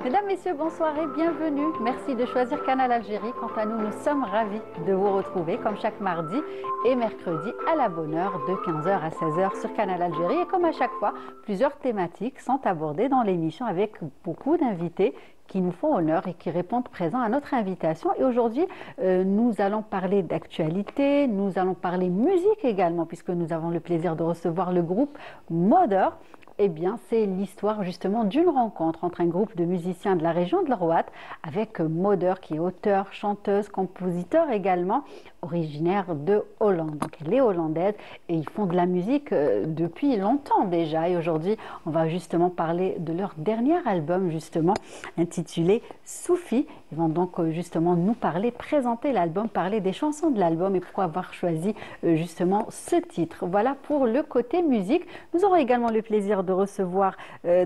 Mesdames, Messieurs, bonsoir et bienvenue. Merci de choisir Canal Algérie. Quant à nous, nous sommes ravis de vous retrouver comme chaque mardi et mercredi à la bonne heure de 15h à 16h sur Canal Algérie. Et comme à chaque fois, plusieurs thématiques sont abordées dans l'émission avec beaucoup d'invités qui nous font honneur et qui répondent présents à notre invitation. Et aujourd'hui, nous allons parler d'actualité, nous allons parler musique également, puisque nous avons le plaisir de recevoir le groupe Modeur. Eh bien, c'est l'histoire justement d'une rencontre entre un groupe de musiciens de la région de l'Oroat avec Modeur, qui est auteur, chanteuse, compositeur également, originaire de Hollande. Donc, elle est hollandaise et ils font de la musique depuis longtemps déjà. Et aujourd'hui, on va justement parler de leur dernier album, justement, intitulé Soufi. Ils vont donc justement nous parler, présenter l'album, parler des chansons de l'album et pourquoi avoir choisi justement ce titre. Voilà pour le côté musique. Nous aurons également le plaisir de recevoir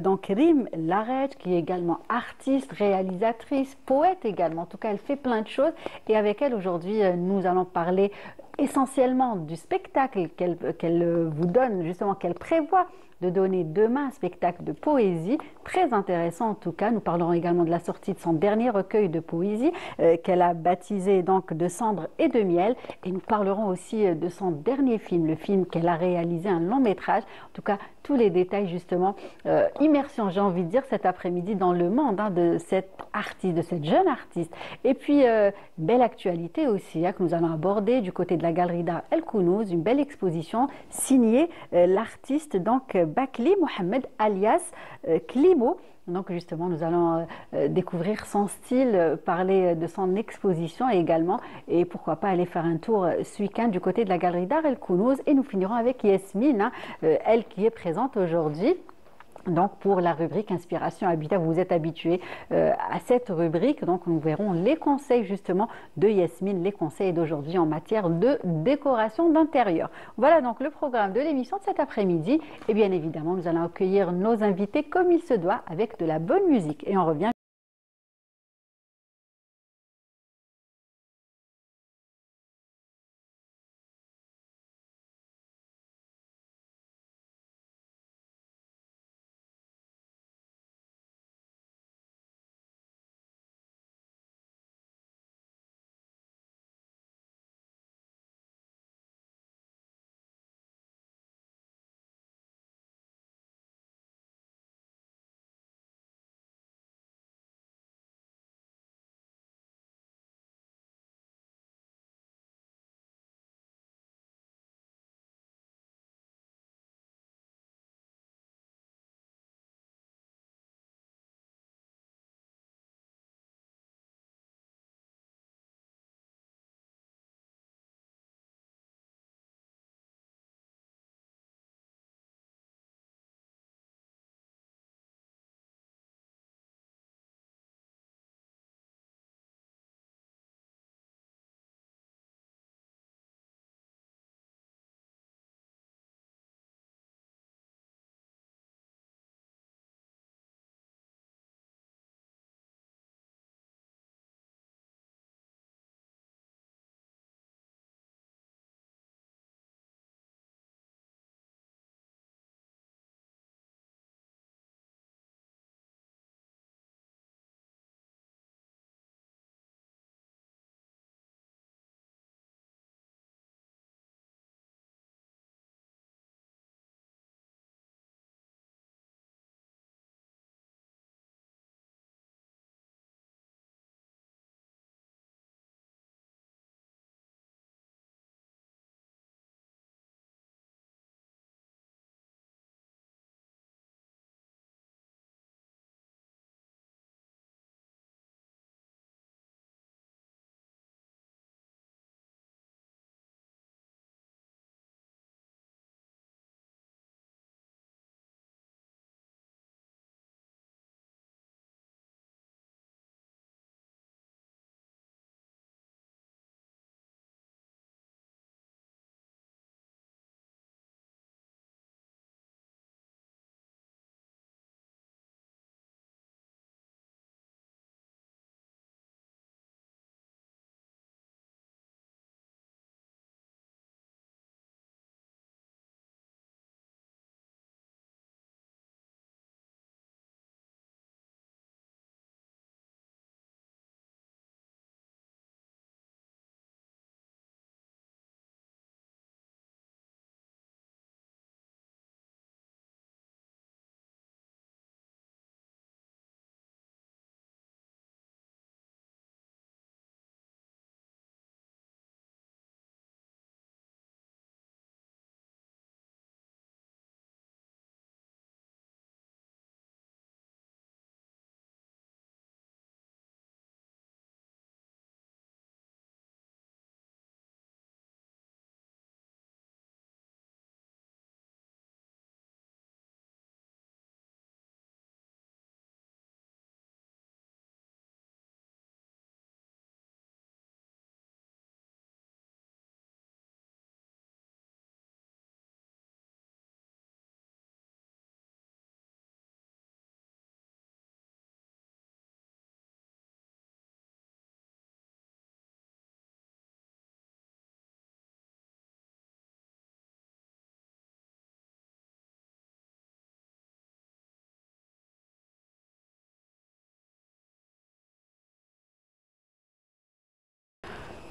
donc Rim Larej, qui est également artiste, réalisatrice, poète également. En tout cas, elle fait plein de choses. Et avec elle, aujourd'hui, nous allons parler essentiellement du spectacle qu'elle vous donne, justement, qu'elle prévoit de donner demain un spectacle de poésie, très intéressant en tout cas. Nous parlerons également de la sortie de son dernier recueil de poésie qu'elle a baptisé donc de cendres et de miel. Et nous parlerons aussi de son dernier film, le film qu'elle a réalisé, un long métrage. En tout cas, tous les détails justement, immersion, j'ai envie de dire, cet après-midi dans le monde de cette artiste, de cette jeune artiste. Et puis, belle actualité aussi que nous allons aborder du côté de la galerie d'art El Kounouz, une belle exposition signée l'artiste donc Bakli Mohamed alias Klimo. Donc justement, nous allons découvrir son style, parler de son exposition également et pourquoi pas aller faire un tour ce week-end du côté de la galerie d'art El Kounouz. Et nous finirons avec Yasmine, elle qui est présente aujourd'hui. Donc pour la rubrique Inspiration Habitat, vous vous êtes habitués à cette rubrique. Donc nous verrons les conseils justement de Yasmine, les conseils d'aujourd'hui en matière de décoration d'intérieur. Voilà donc le programme de l'émission de cet après-midi. Et bien évidemment, nous allons accueillir nos invités comme il se doit avec de la bonne musique. Et on revient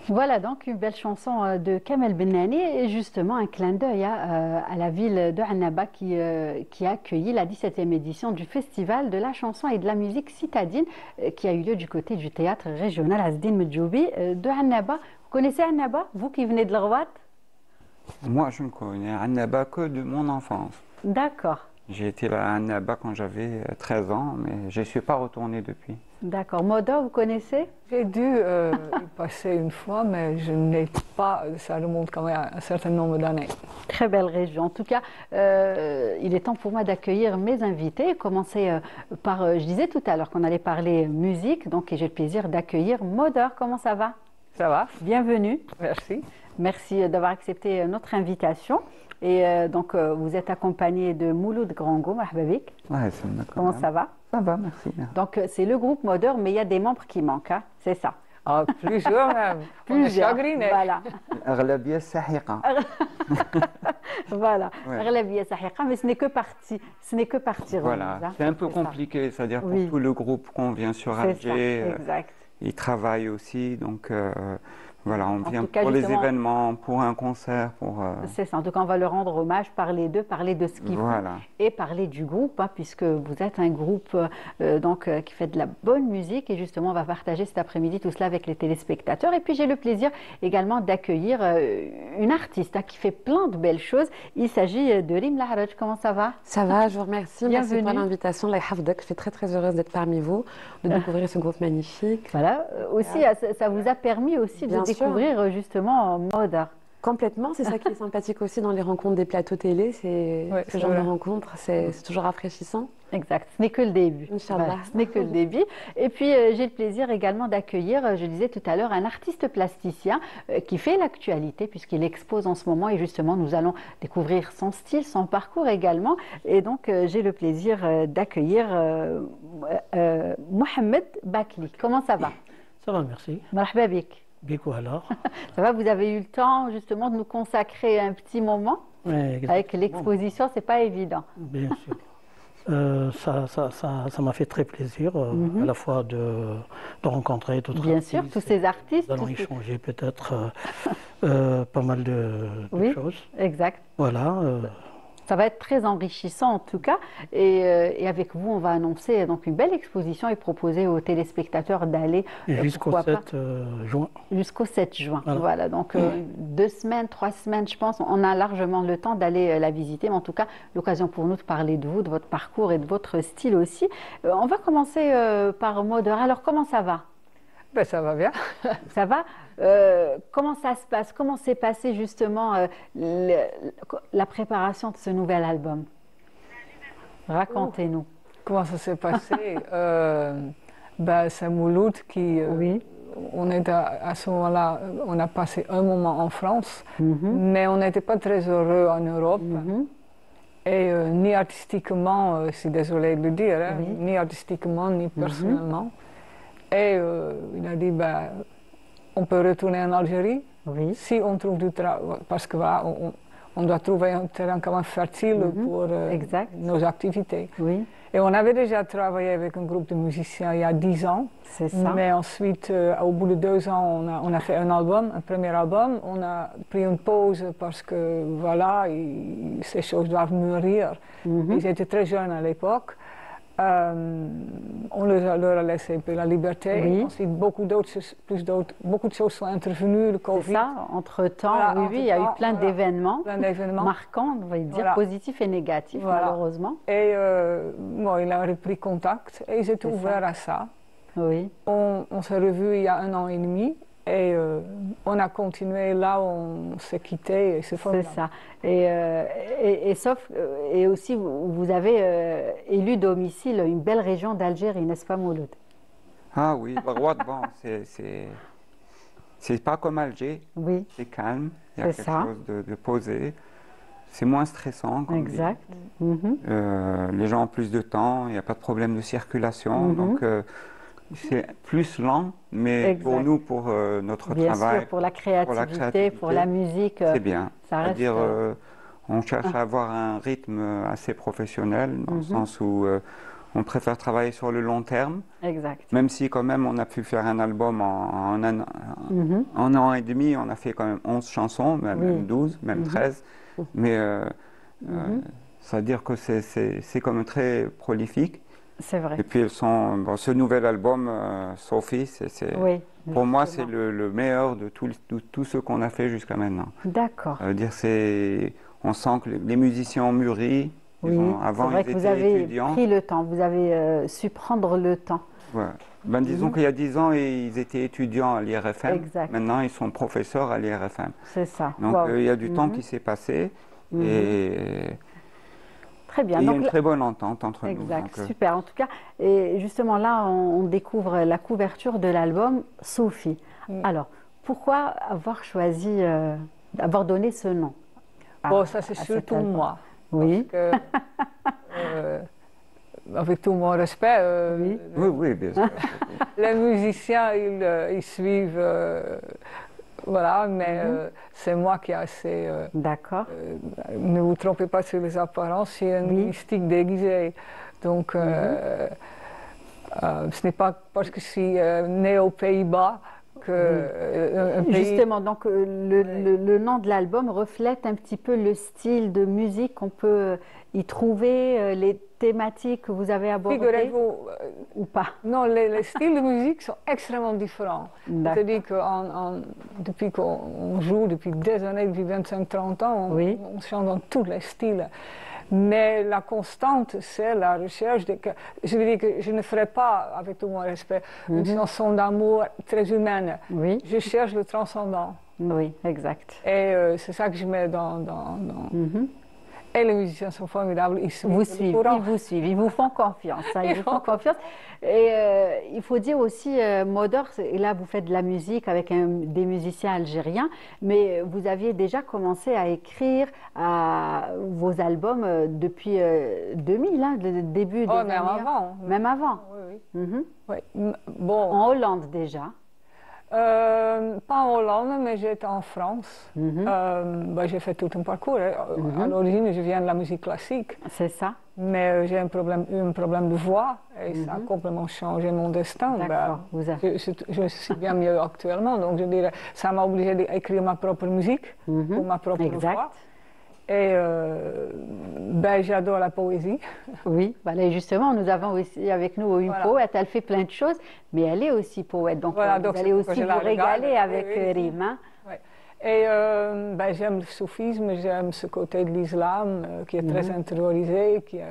Voilà donc une belle chanson de Kamel Bennani et justement un clin d'œil à la ville de Annaba qui a accueilli la 17e édition du Festival de la chanson et de la musique citadine qui a eu lieu du côté du théâtre régional Azdine Medjoubi de Annaba. Vous connaissez Annaba, vous qui venez de l'Arwat? Moi, je ne connais Annaba que de mon enfance. D'accord. J'ai été à Annaba quand j'avais 13 ans, mais je ne suis pas retourné depuis. D'accord. Moda, vous connaissez? J'ai dû y passer une fois, mais je n'ai pas, ça remonte quand même à un certain nombre d'années. Très belle région. En tout cas, il est temps pour moi d'accueillir mes invités. Commencer par, je disais tout à l'heure qu'on allait parler musique, donc j'ai le plaisir d'accueillir Moda. Comment ça va? Ça va? Bienvenue. Merci. Merci d'avoir accepté notre invitation. Et donc, vous êtes accompagné de Mouloud Grango, Mahbabik. Ouais, c'est d'accord. Comment ça va? Ça va, merci bien. Donc, c'est le groupe Modeur, mais il y a des membres qui manquent, hein? C'est ça. Ah, plusieurs même. Plusieurs. Voilà. Aghlabia Sahiqa. Voilà. Ouais. Aghlabia Sahiqa, mais ce n'est que partie. Ce n'est que partie Voilà, remise, hein. c'est un peu C'est ça. compliqué, c'est-à-dire pour Oui. tout le groupe qu'on vient sur C'est ça, Alger, exact. ils travaillent aussi, donc voilà, on vient tout cas, pour les justement- événements, pour un concert, pour... C'est ça. En tout cas, on va leur rendre hommage, parler d'eux, parler de ce qu'ils font voilà. et parler du groupe, hein, puisque vous êtes un groupe qui fait de la bonne musique et justement, on va partager cet après-midi tout cela avec les téléspectateurs. Et puis, j'ai le plaisir également d'accueillir une artiste hein, qui fait plein de belles choses. Il s'agit de Rim Laharaj. Comment ça va? Ça va, je vous remercie. Merci Bienvenue. pour l'invitation. Allah yahfadek. Je suis très très heureuse d'être parmi vous, de découvrir ce groupe magnifique. Voilà. Aussi, ça vous a permis aussi de Bien sûr. découvrir justement Moda. Complètement, c'est ça qui est sympathique aussi dans les rencontres des plateaux télé. C'est Ouais, ce c'est genre de vrai. rencontres, c'est toujours rafraîchissant. Exact, ce n'est que le début. Inch'Allah. Voilà, ce n'est que le début. Et puis, j'ai le plaisir également d'accueillir, je disais tout à l'heure, un artiste plasticien qui fait l'actualité puisqu'il expose en ce moment et justement, nous allons découvrir son style, son parcours également. Et donc, j'ai le plaisir d'accueillir Mohamed Bakli. Comment ça va? Ça va, merci. Marhaba bik. Bico alors. Ça va, vous avez eu le temps justement de nous consacrer un petit moment Ouais, avec l'exposition, c'est pas évident. bien sûr. Ça m'a fait très plaisir à la fois de rencontrer d'autres Bien artistes. sûr, tous ces artistes. Nous allons tous ces- échanger peut-être pas mal de Oui. choses. Exact. Voilà. Ça va être très enrichissant en tout cas. Et avec vous, on va annoncer donc une belle exposition et proposer aux téléspectateurs d'aller Jusqu'au pourquoi pas, 7 juin. jusqu'au 7 juin. Voilà. Voilà, donc 2 semaines, 3 semaines, je pense, on a largement le temps d'aller la visiter. Mais en tout cas, l'occasion pour nous de parler de vous, de votre parcours et de votre style aussi. On va commencer par Modeur. Alors, comment ça va? Ben, ça va bien. Ça va? Comment ça se passe? Comment s'est passé justement la préparation de ce nouvel album? Racontez-nous. Comment ça s'est passé? Ben, c'est Mouloud qui... Oui. On était à ce moment-là, on a passé un moment en France, mais on n'était pas très heureux en Europe. Et ni artistiquement, je suis désolée de le dire, hein, Oui. ni artistiquement, ni personnellement. Et il a dit, ben, on peut retourner en Algérie Oui. si on trouve du travail, parce que voilà, on doit trouver un terrain quand même fertile pour Exact. nos activités. Oui, Et on avait déjà travaillé avec un groupe de musiciens il y a 10 ans, c'est ça. mais ensuite, au bout de 2 ans, on a fait un album, un premier album. On a pris une pause parce que voilà, ces choses doivent mûrir. Ils étaient très jeunes à l'époque. On leur a laissé un peu la liberté. Oui. Ensuite, beaucoup de choses sont intervenues, le C'est Covid, ça, entre-temps, Voilà, oui, il y a eu entre-temps, plein voilà. d'événements plein d'événements. marquants, on va dire, Voilà. positifs et négatifs, Voilà. malheureusement. Et bon, il a repris contact et ils étaient C'est ouverts à ça. Oui, On s'est revus il y a 1 an et demi et on a continué là où on s'est quitté. Et c'est c'est formidable. ça. Et aussi, vous avez élu domicile une belle région d'Algérie, n'est-ce pas, Mouloud? Ah oui, l'Arwat, bon, c'est pas comme Alger, Oui, c'est calme, il y a C'est quelque ça. chose de posé. C'est moins stressant, comme dit. exact. Mhm. Les gens ont plus de temps, il n'y a pas de problème de circulation, Mhm. donc c'est plus lent, mais Exact. pour nous, pour notre Bien travail, sûr, pour la créativité, créativité, pour la musique, c'est bien. ça reste... C'est-à-dire, on cherche à avoir un rythme assez professionnel, dans le sens où on préfère travailler sur le long terme. Exact. Même si quand même on a pu faire un album en un an et demi, on a fait quand même 11 chansons, même 12, même 13. Mais ça veut dire que c'est quand même très prolifique. C'est vrai. Et puis ce nouvel album, Sophie, Oui, pour moi c'est justement. le meilleur de tout ce qu'on a fait jusqu'à maintenant. D'accord. Ça veut dire on sent que les musiciens ont mûri. Oui, Avant c'est vrai ils que vous étaient avez étudiants. pris le temps, vous avez su prendre le temps. Ouais. Ben, disons qu'il y a 10 ans, ils étaient étudiants à l'IRFM. Exact. Maintenant, ils sont professeurs à l'IRFM. C'est ça. Donc, Wow. il y a du temps qui s'est passé et Très bien. il y a Donc, une très bonne entente entre nous. exact, Donc, super. En tout cas, et justement là, on découvre la couverture de l'album Sophie. Alors, pourquoi avoir choisi, avoir donné ce nom Bon, ça c'est à cet surtout album? moi. Oui. Parce que, avec tout mon respect, oui, bien sûr. les musiciens, ils suivent, voilà, mais c'est moi qui ai assez... D'accord. ne vous trompez pas sur les apparences, c'est une mystique déguisée. Donc, ce n'est pas parce que je suis née aux Pays-Bas que un pays... Justement, donc le nom de l'album reflète un petit peu le style de musique qu'on peut y trouver, les thématiques que vous avez abordées Figurez-vous, ou pas? non, les styles de musique sont extrêmement différents. D'accord. C'est-à-dire que depuis qu'on joue, depuis des années, depuis 25-30 ans, on chante dans tous les styles. Mais la constante, c'est la recherche. Je veux dire que je ne ferai pas, avec tout mon respect, une chanson d'amour très humaine. Oui. Je cherche le transcendant. Oui, exact. Et c'est ça que je mets dans... Et les musiciens sont formidables, ils suivent Vous le suivent, courant. ils vous suivent, ils vous font confiance. Hein, ils Ils vous font font confiance. Et il faut dire aussi, Moder, et là vous faites de la musique avec des musiciens algériens, mais vous aviez déjà commencé à écrire vos albums depuis 2000, hein, le début des années. Même avant. Même avant. Oui, Mhm. oui. Bon, En Hollande déjà. pas en Hollande, mais j'étais en France. J'ai fait tout un parcours. À l'origine, je viens de la musique classique, C'est ça. mais j'ai eu un problème de voix et ça a complètement changé mon destin. D'accord. Je suis bien mieux actuellement, donc je dirais, ça m'a obligé d'écrire ma propre musique pour ma propre voix. Et j'adore la poésie. Oui, voilà, et justement, nous avons aussi avec nous une poète, elle fait plein de choses, mais elle est aussi poète, donc Voilà, vous donc allez aussi vous régaler avec Rim. Hein. Et j'aime le soufisme, j'aime ce côté de l'islam qui est très intériorisé, qui est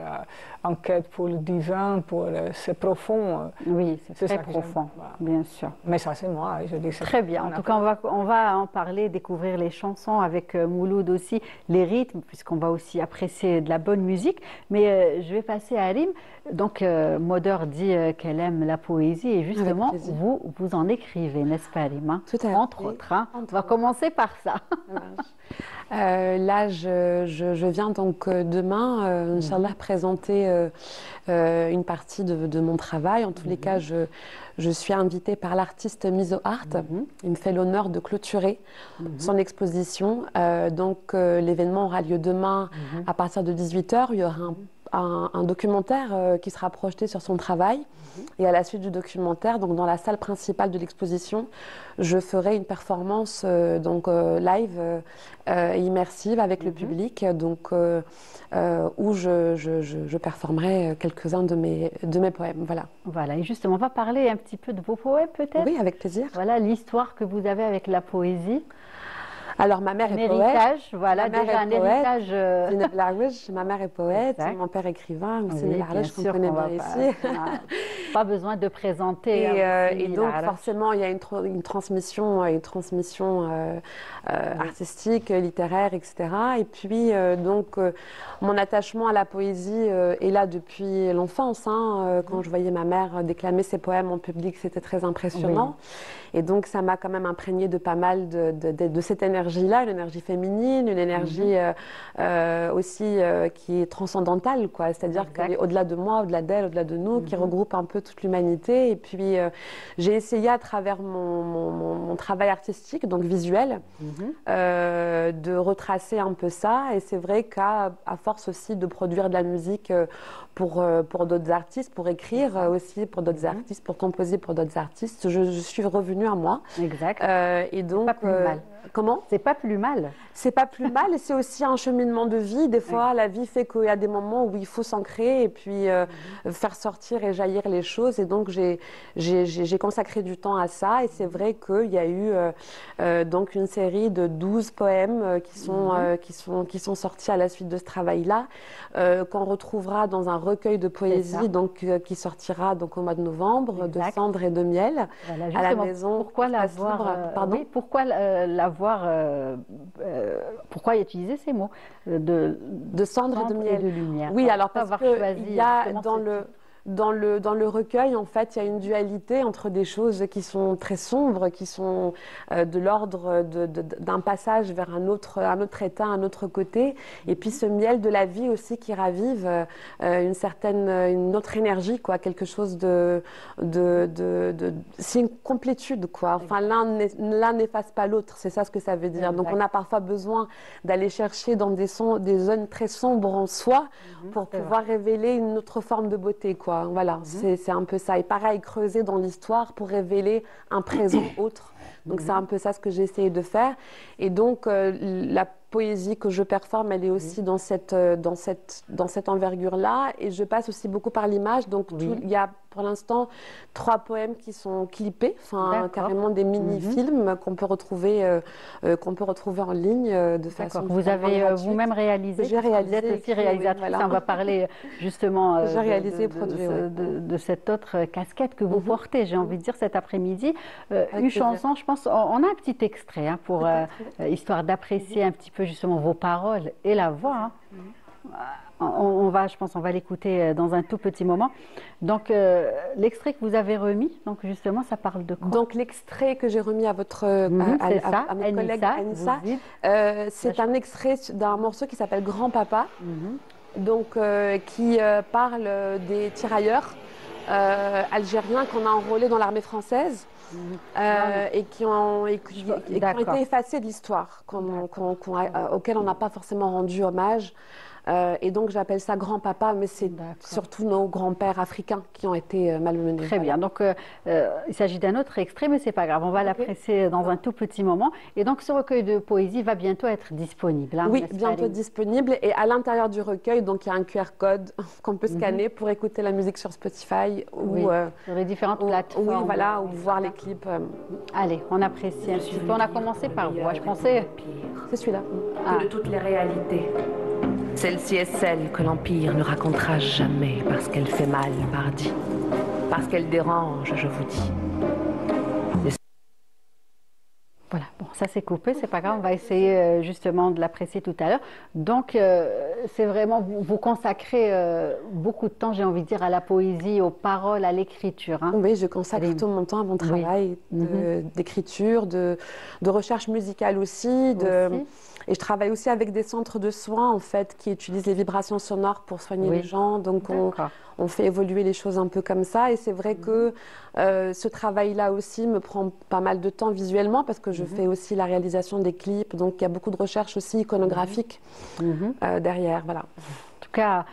en quête pour le divin, c'est profond. Oui, c'est très ça que profond, voilà. bien sûr. Mais ça, c'est moi, je dis ça. Très bien. En tout cas, on va en parler, découvrir les chansons avec Mouloud aussi, les rythmes, puisqu'on va aussi apprécier de la bonne musique. Mais je vais passer à Rim. Donc, Moder dit qu'elle aime la poésie et justement, vous en écrivez, n'est-ce pas, Rim, hein? Tout à fait. Entre autres. Hein. On va commencer par ça. Là, je viens donc demain, Inch'Allah, présenter une partie de mon travail. En tous les cas, je suis invitée par l'artiste Miso Art. Il me fait l'honneur de clôturer son exposition. Donc, l'événement aura lieu demain à partir de 18 h. Il y aura un documentaire qui sera projeté sur son travail. Et à la suite du documentaire, donc dans la salle principale de l'exposition, je ferai une performance live et immersive avec le public, donc où je performerai quelques-uns de mes poèmes. Voilà, et justement, on va parler un petit peu de vos poèmes peut-être. Oui, avec plaisir. Voilà l'histoire que vous avez avec la poésie. Alors, ma mère est poète. Héritage, voilà, déjà un héritage. Ma mère est poète, mon père écrivain, oui, bien sûr, qu'on connaît bien ici. Pas besoin de présenter. Et donc, forcément, il y a une transmission artistique, littéraire, etc. Et puis, mon attachement à la poésie est là depuis l'enfance. Quand je voyais ma mère déclamer ses poèmes en public, c'était très impressionnant. Et donc, ça m'a quand même imprégné de pas mal de cette énergie-là, une énergie féminine, une énergie aussi qui est transcendantale, quoi. C'est-à-dire qu'elle est au-delà de moi, au-delà d'elle, au-delà de nous, qui regroupe un peu toute l'humanité. Et puis, j'ai essayé à travers mon travail artistique, donc visuel, de retracer un peu ça. Et c'est vrai qu'à force aussi de produire de la musique pour d'autres artistes, pour écrire aussi pour d'autres artistes, pour composer pour d'autres artistes, je suis revenue à moi. Exact. Et donc, pas plus mal. Comment? C'est pas plus mal. C'est pas plus mal et c'est aussi un cheminement de vie. Des fois, la vie fait qu'il y a des moments où il faut s'ancrer et puis faire sortir et jaillir les choses. Et donc, j'ai consacré du temps à ça. Et c'est vrai qu'il y a eu donc une série de 12 poèmes qui sont sortis à la suite de ce travail-là, qu'on retrouvera dans un recueil de poésie donc, qui sortira donc, au mois de novembre, de Cendres et de Miel, voilà, à la maison. Pourquoi l'avoir pourquoi utiliser ces mots de cendres et de miel et de lumière? Oui, alors parce qu'il y a dans le recueil, en fait, il y a une dualité entre des choses qui sont très sombres, qui sont de l'ordre d'un passage vers un autre état, un autre côté, et puis ce miel de la vie aussi qui ravive une autre énergie, quoi, quelque chose c'est une complétude, quoi. Enfin, l'un n'efface pas l'autre, c'est ça ce que ça veut dire. Donc, on a parfois besoin d'aller chercher dans des zones très sombres en soi pour pouvoir révéler une autre forme de beauté, quoi. Voilà, c'est un peu ça. Et pareil, creuser dans l'histoire pour révéler un présent autre. Donc, c'est un peu ça ce que j'ai essayé de faire. Et donc, la poésie que je performe, elle est aussi dans cette envergure-là. Et je passe aussi beaucoup par l'image. Donc, il y a pour l'instant 3 poèmes qui sont clippés, enfin carrément des mini-films qu'on peut retrouver en ligne de façon. Vous avez vous-même réalisé. J'ai réalisé. Vous êtes aussi réalisatrice. Voilà. On va parler justement de cette autre casquette que vous portez. J'ai envie de dire cet après-midi une chanson. Je pense on a un petit extrait pour histoire d'apprécier un petit peu justement vos paroles et la voix. Je pense on va l'écouter dans un tout petit moment. Donc, l'extrait que vous avez remis, donc justement, ça parle de quoi? Donc, l'extrait que j'ai remis à votre à notre collègue Anissa, c'est un extrait d'un morceau qui s'appelle Grand Papa, donc qui parle des tirailleurs algériens qu'on a enrôlés dans l'armée française. Et qui ont été effacés de l'histoire, auxquels on n'a pas forcément rendu hommage. Et donc j'appelle ça grand-papa, mais c'est surtout nos grands-pères africains qui ont été malmenés. Très bien, donc il s'agit d'un autre extrait, mais c'est pas grave, on va l'apprécier dans un tout petit moment. Et donc ce recueil de poésie va bientôt être disponible. Oui, bientôt disponible. Et à l'intérieur du recueil, donc il y a un QR code qu'on peut scanner pour écouter la musique sur Spotify ou sur les différentes plateformes. Oui, voilà, ou voir les clips. Allez, on apprécie un petit peu. On a commencé par voix, je pensais. C'est celui-là. Que de toutes les réalités. Celle-ci est celle que l'Empire ne racontera jamais parce qu'elle fait mal, pardi. Parce qu'elle dérange, je vous dis. Voilà, bon, ça c'est coupé, c'est pas grave, on va essayer justement de l'apprécier tout à l'heure. Donc, c'est vraiment, vous consacrez beaucoup de temps, j'ai envie de dire, à la poésie, aux paroles, à l'écriture. Oui, je consacre tout mon temps à mon travail d'écriture, de recherche musicale aussi. Et je travaille aussi avec des centres de soins, en fait, qui utilisent les vibrations sonores pour soigner les gens. Donc, on fait évoluer les choses un peu comme ça. Et c'est vrai que ce travail-là aussi me prend pas mal de temps visuellement, parce que je fais aussi la réalisation des clips. Donc, il y a beaucoup de recherches aussi iconographiques derrière. Voilà. En tout cas,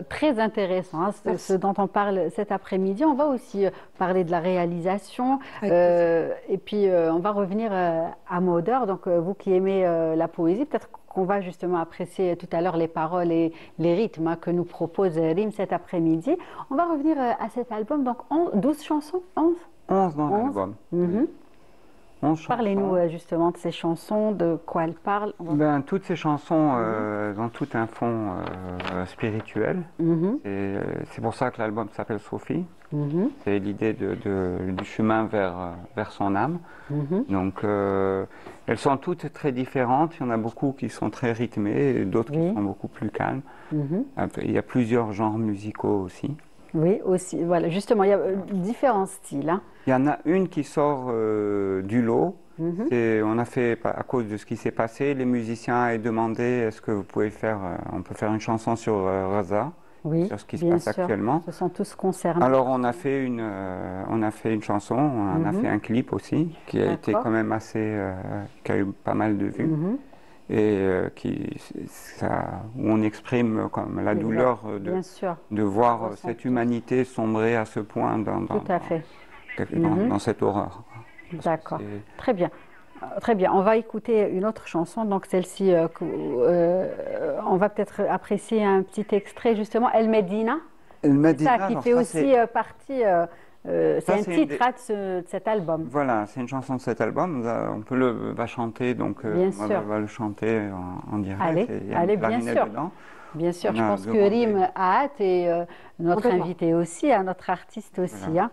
très intéressant, ce dont on parle cet après-midi. On va aussi parler de la réalisation et puis on va revenir à mot d'heure. Donc vous qui aimez la poésie, peut-être qu'on va justement apprécier tout à l'heure les paroles et les rythmes que nous propose Rim cet après-midi. On va revenir à cet album, donc 12 chansons, 11 dans l'album. Parlez-nous justement de ces chansons, de quoi elles parlent. Toutes ces chansons ont tout un fond spirituel. C'est pour ça que l'album s'appelle Sophie. C'est l'idée du chemin vers son âme. Donc, elles sont toutes très différentes. Il y en a beaucoup qui sont très rythmées et d'autres qui sont beaucoup plus calmes. Il y a plusieurs genres musicaux aussi. Oui, aussi. Voilà, justement, il y a différents styles. Il y en a une qui sort du lot. Et on a fait, à cause de ce qui s'est passé, les musiciens ont demandé est-ce que vous pouvez faire, on peut faire une chanson sur Raza. sur ce qui se passe actuellement. Ce sont tous concernés. Alors on a fait une chanson, on a fait un clip aussi qui a été quand même assez, qui a eu pas mal de vues. Et où on exprime comme la douleur de voir cette humanité sombrer à ce point dans cette horreur. D'accord, très bien. Très bien, on va écouter une autre chanson, donc celle-ci, on va peut-être apprécier un petit extrait justement, El Medina. El Medina, ça, qui fait aussi partie, c'est un titre de cet album. Voilà, c'est une chanson de cet album, on va chanter, donc on va le chanter en direct. Allez, bien sûr. Dedans. Bien sûr, je pense que Rim a hâte et notre invité aussi, notre artiste aussi. Voilà.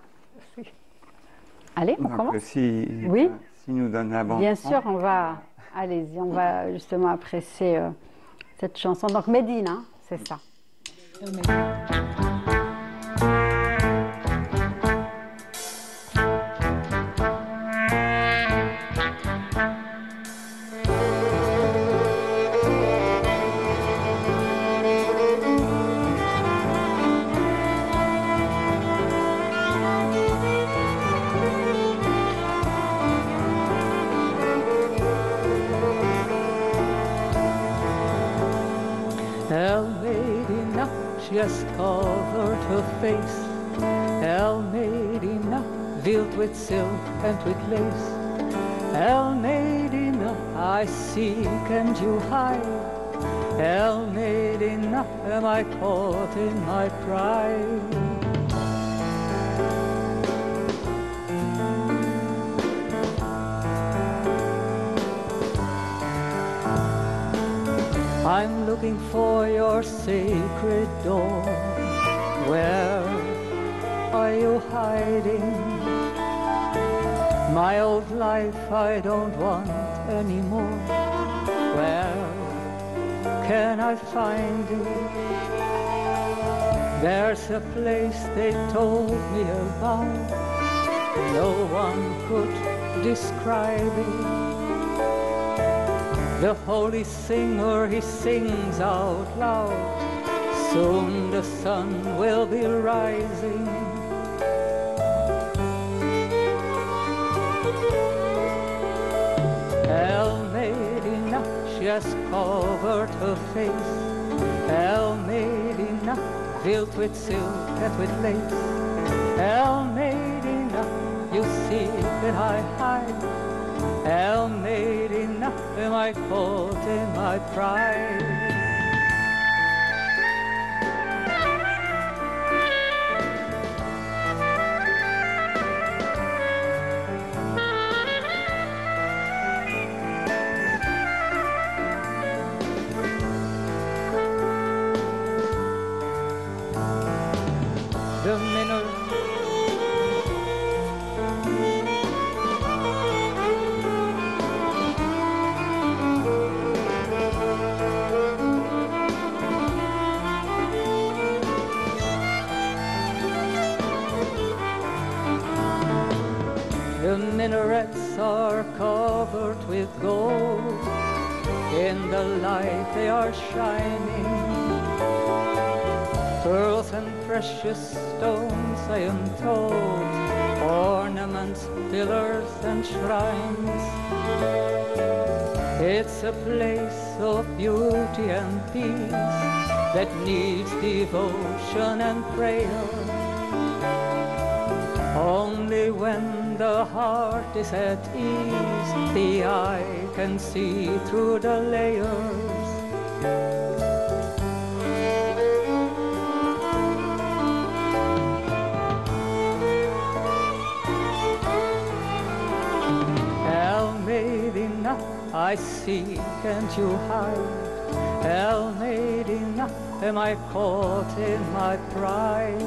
Hein. Allez, on commence. Oui. S'il nous donne la bande. Bien sûr, allez-y, on va justement apprécier cette chanson. Donc Medina, c'est ça. El Medina, she has covered her face. El Medina, veiled with silk and with lace. El Medina, I seek and you hide. El Medina, am I caught in my pride? I'm looking for your sacred door. Where are you hiding? My old life I don't want anymore. Where can I find you? There's a place they told me about. No one could describe it. The holy singer, he sings out loud. Soon the sun will be rising. El Medina, she has covered her face. El Medina, veiled with silk and with lace. El Medina, you see that I hide. El Medina, am I caught in my pride? The minaret. The minarets are covered with gold. In the light they are shining. Pearls and precious stones, I am told, ornaments, pillars and shrines. It's a place of beauty and peace that needs devotion and prayer. Only when the heart is at ease, the eye can see through the layers. El Medina, I seek and you hide. El Medina, am I caught in my pride?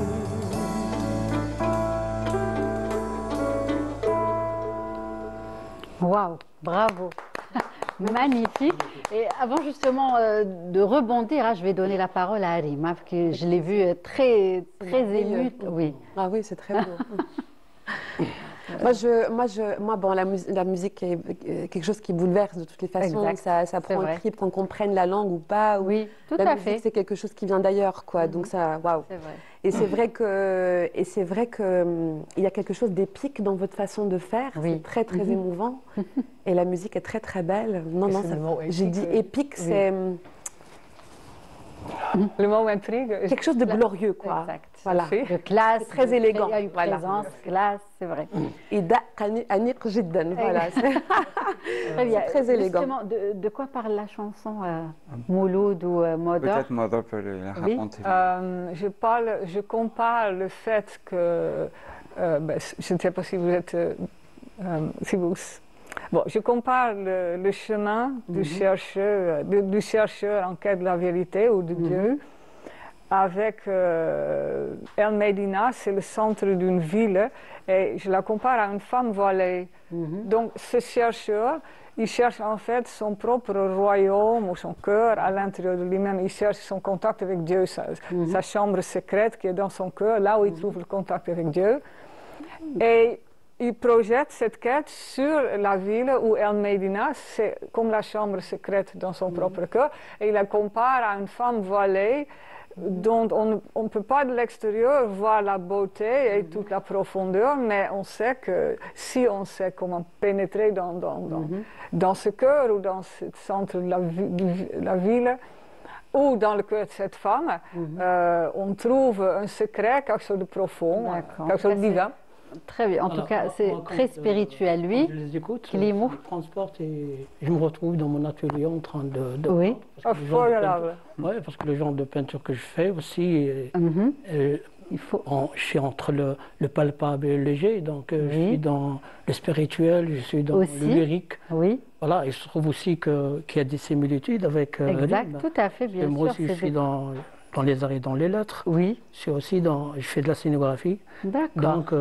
Waouh, bravo, magnifique. Et avant justement de rebondir, je vais donner la parole à Harim, parce que je l'ai vu très émue. Oui. Ah oui, c'est très beau. Moi, bon, la musique est quelque chose qui bouleverse de toutes les façons. Exact. Ça prend un trip, qu'on comprenne la langue ou pas. Oui, tout la à musique, fait. c'est quelque chose qui vient d'ailleurs, quoi. Donc ça, waouh. C'est vrai. Et c'est vrai que il y a quelque chose d'épique dans votre façon de faire. Oui. C'est très très émouvant. Et la musique est très très belle. Non, non, j'ai dit épique, c'est Le mot intrigue. quelque chose de glorieux, quoi. Exact. Voilà. De classe. C'est très élégant. Il y a une Voilà. présence, classe, c'est vrai. Et d'Aniq Jiddan, voilà. Très bien. C'est très élégant. Justement, de quoi parle la chanson Mouloud ou Mother? Peut-être Mother peut la Oui. raconter. Je compare le fait que, je ne sais pas si vous êtes, si vous, bon, je compare le chemin du chercheur en quête de la vérité ou de Dieu avec El Medina, c'est le centre d'une ville, et je la compare à une femme voilée. Donc ce chercheur, il cherche en fait son propre royaume ou son cœur à l'intérieur de lui-même. Il cherche son contact avec Dieu, sa chambre secrète qui est dans son cœur, là où il trouve le contact avec Dieu. Et il projette cette quête sur la ville où El Medina, c'est comme la chambre secrète dans son propre cœur, et il la compare à une femme voilée dont on ne peut pas de l'extérieur voir la beauté et toute la profondeur, mais on sait que si on sait comment pénétrer dans ce cœur ou dans ce centre de la ville, ou dans le cœur de cette femme, on trouve un secret, quelque chose de profond, quelque chose de divin. Très bien. En tout cas, c'est très spirituel, lui. Je les écoute, Les mots. je transporte et je me retrouve dans mon atelier en train de Oui. parce que le genre de peinture que je fais aussi, je suis entre le palpable et le léger, donc je suis dans le spirituel, je suis dans le lyrique. Oui. Voilà, il se trouve aussi qu'il y a des similitudes avec Exact, tout à fait, bien sûr. Moi aussi, je suis dans les arts et dans les lettres. Oui. Je fais de la scénographie. D'accord. Donc,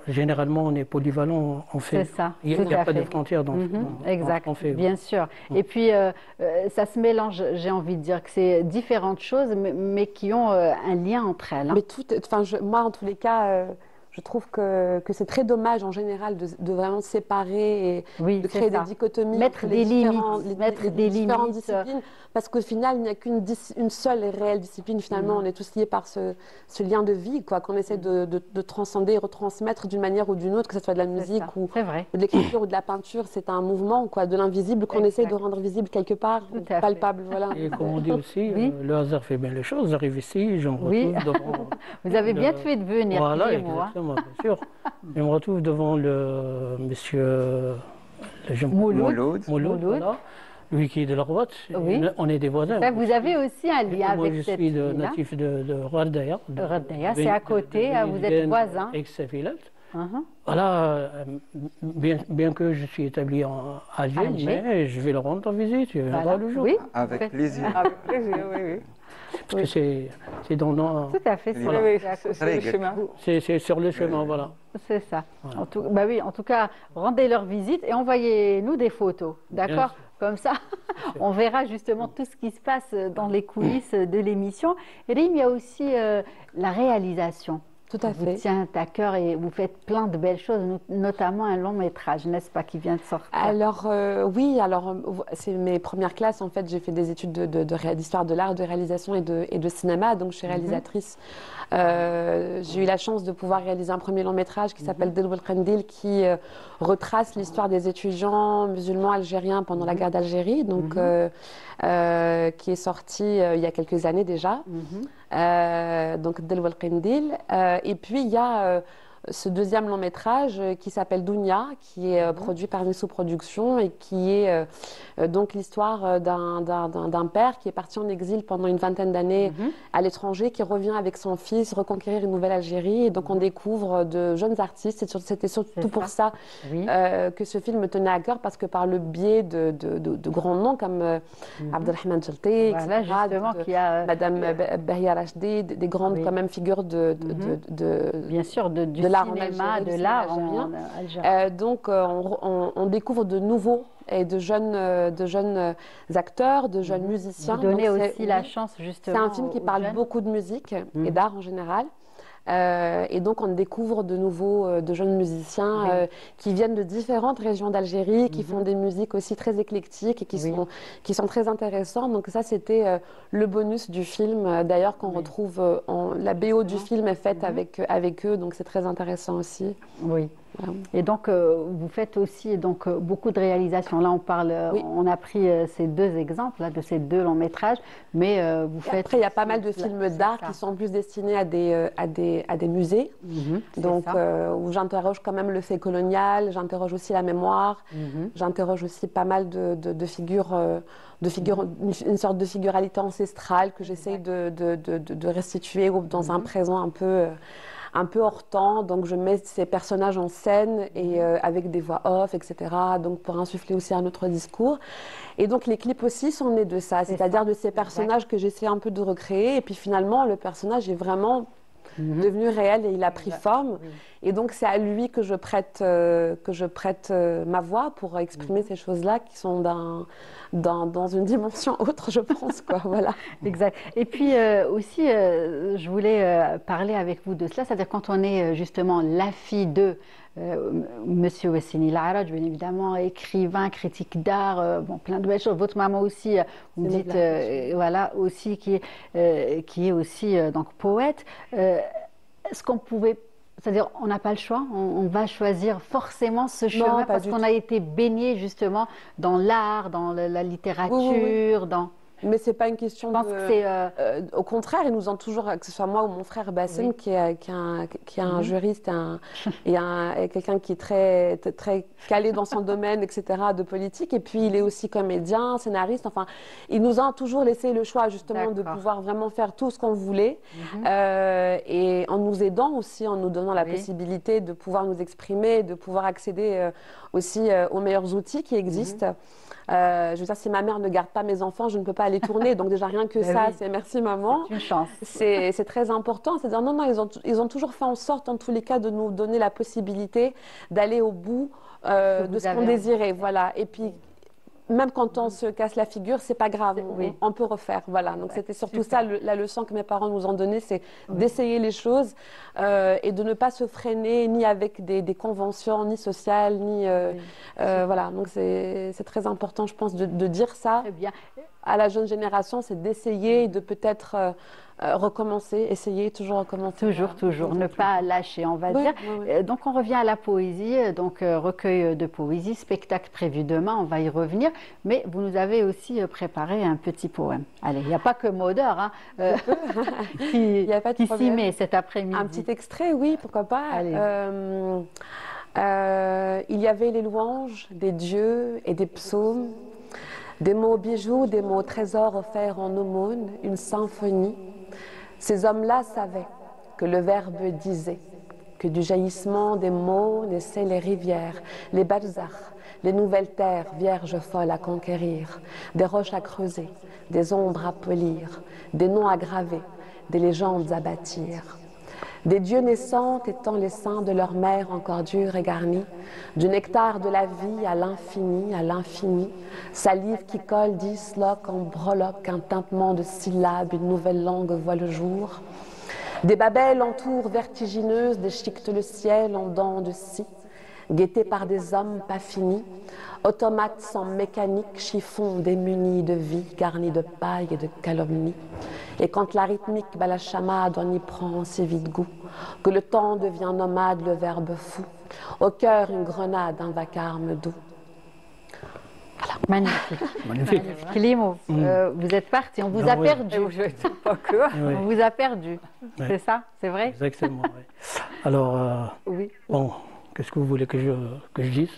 généralement, on est polyvalent. C'est ça. Il n'y a pas de frontières dans exact, ce qu'on fait. Bien sûr. Et puis, ça se mélange, j'ai envie de dire que c'est différentes choses, mais qui ont un lien entre elles. Hein. Mais moi, en tous les cas, je trouve que c'est très dommage en général de vraiment séparer et de créer des dichotomies mettre entre des les différentes limites. disciplines, parce qu'au final, il n'y a qu'une seule et réelle discipline. Finalement, on est tous liés par ce lien de vie, quoi, qu'on essaie de transcender et retransmettre d'une manière ou d'une autre, que ce soit de la musique ou de l'écriture ou de la peinture. C'est un mouvement, quoi, de l'invisible qu'on essaie de rendre visible quelque part, palpable. Voilà. Et comme on dit aussi, le hasard fait bien les choses. J'arrive ici, je me retrouve devant... Vous avez bien tué de venir. Voilà, exactement, bien sûr. Je me retrouve devant le monsieur Mouloud. Voilà. Lui qui est de la droite, on est des voisins. Ça, vous avez aussi un lien avec cette ville. Moi, je suis natif de Radaya. Radaya, c'est à côté, vous êtes voisins. Voilà, bien que je suis établi à Alger, mais je vais le rendre en visite, je viendrai le jour. Oui, avec plaisir. Avec plaisir, oui. Parce que c'est dans... Tout à fait, c'est le chemin. C'est sur le chemin, voilà. C'est ça. Voilà. En tout cas, rendez leur visite et envoyez-nous des photos, d'accord? Comme ça, on verra justement tout ce qui se passe dans les coulisses de l'émission. Et Rim, il y a aussi la réalisation. Tout à fait. Vous tient à cœur et vous faites plein de belles choses, notamment un long métrage, n'est-ce pas, qui vient de sortir? Alors c'est mes premières classes. En fait, j'ai fait des études d'histoire de l'art, de réalisation et de cinéma. Donc, je suis réalisatrice. J'ai eu la chance de pouvoir réaliser un premier long métrage qui s'appelle Delwel Qendil, qui retrace l'histoire des étudiants musulmans algériens pendant la guerre d'Algérie, donc qui est sorti il y a quelques années déjà. Donc Delwel Qendil. Et puis il y a ce deuxième long métrage qui s'appelle Dounia, qui est produit par Nissou Productions et qui est donc l'histoire d'un père qui est parti en exil pendant une vingtaine d'années à l'étranger, qui revient avec son fils reconquérir une nouvelle Algérie. Et donc on découvre de jeunes artistes. C'était surtout pour ça que ce film me tenait à cœur, parce que par le biais de grands noms comme Abdelrahman Jalté, Madame Bahia Rachdi, des grandes quand même figures bien sûr, du cinéma, de l'art algérien. Donc on découvre de nouveaux et de jeunes acteurs, de jeunes musiciens. Vous donnez aussi la chance justement. C'est un film qui parle beaucoup de musique et d'art en général. Et donc, on découvre de nouveau de jeunes musiciens qui viennent de différentes régions d'Algérie, qui font des musiques aussi très éclectiques et qui sont très intéressants. Donc ça, c'était le bonus du film, d'ailleurs, qu'on retrouve, la BO du film est faite avec eux, donc c'est très intéressant aussi. Oui. Et donc, vous faites aussi beaucoup de réalisations. Là, on a pris ces deux exemples là, de ces deux longs métrages, mais vous faites... Après, il y a pas mal de films d'art qui sont plus destinés à des musées, donc où j'interroge quand même le fait colonial, j'interroge aussi la mémoire, j'interroge aussi pas mal de figures, une sorte de figuralité ancestrale que j'essaye de restituer dans un présent un peu hors temps, donc je mets ces personnages en scène et avec des voix off, etc. Donc pour insuffler aussi un autre discours. Et donc les clips aussi sont nés de ça, c'est-à-dire de ces personnages que j'essaie un peu de recréer. Et puis finalement, le personnage est vraiment devenu réel et il a pris forme. Et donc c'est à lui que je prête ma voix pour exprimer ces choses-là qui sont dans une dimension autre, je pense, quoi. Voilà. Exact. Et puis aussi, je voulais parler avec vous de cela, c'est-à-dire quand on est justement la fille de Monsieur Ouessini Laraj, bien évidemment, écrivain, critique d'art, bon, plein de belles choses. Votre maman aussi, vous me dites, voilà, aussi qui est aussi donc poète. Est-ce qu'on pouvait... C'est-à-dire, on n'a pas le choix, on va choisir forcément ce chemin parce qu'on a été baigné justement dans l'art, dans la littérature, dans... Mais c'est pas une question au contraire, ils nous ont toujours, que ce soit moi ou mon frère Bassem, qui est un juriste et quelqu'un qui est très, très calé dans son domaine, etc., de politique. Et puis, il est aussi comédien, scénariste. Enfin, il nous a toujours laissé le choix, justement, de pouvoir vraiment faire tout ce qu'on voulait. Et en nous aidant aussi, en nous donnant la possibilité de pouvoir nous exprimer, de pouvoir accéder aussi aux meilleurs outils qui existent. Je veux dire, si ma mère ne garde pas mes enfants, je ne peux pas aller tourner. Donc déjà, rien que ça, c'est merci maman. C'est une chance. C'est très important. C'est-à-dire, non, ils ont toujours fait en sorte, en tous les cas, de nous donner la possibilité d'aller au bout de ce qu'on désirait. Voilà. Et puis, même quand on se casse la figure, c'est pas grave, on peut refaire. Voilà. Donc c'était surtout ça la leçon que mes parents nous ont donnée, c'est d'essayer les choses et de ne pas se freiner ni avec des conventions, ni sociales, ni voilà. Donc c'est très important, je pense, de dire ça. Très bien. À la jeune génération, c'est d'essayer de peut-être recommencer, essayer, toujours recommencer. Toujours, ne pas lâcher, on va dire. Donc on revient à la poésie, donc recueil de poésie, spectacle prévu demain, on va y revenir. Mais vous nous avez aussi préparé un petit poème. Allez, il n'y a pas que Maudeur qui s'y met cet après-midi. Un petit extrait, oui, pourquoi pas. Allez. Il y avait les louanges des dieux et des psaumes, des mots bijoux, des mots trésors offerts en aumône, une symphonie. Ces hommes-là savaient que le Verbe disait que du jaillissement des mots naissaient les rivières, les barzakh, les nouvelles terres, vierges folles à conquérir, des roches à creuser, des ombres à polir, des noms à graver, des légendes à bâtir. Des dieux naissants étant les seins de leur mère encore durs et garnis, du nectar de la vie à l'infini, salive qui colle disloque en breloque, un tintement de syllabes, une nouvelle langue voit le jour. Des babelles entourent vertigineuses, déchiquetent le ciel en dents de scie, guettés par des hommes pas finis, automates sans mécanique, chiffons démunis de vie, garnis de paille et de calomnie. Et quand la rythmique bat la chamade, on y prend si vite goût, que le temps devient nomade, le verbe fou, au cœur une grenade, un vacarme doux. Voilà. Magnifique. Limo, vous êtes parti, on vous a perdu. On vous a perdu, c'est ça, c'est vrai? Exactement, oui. Alors, bon, qu'est-ce que vous voulez que je dise?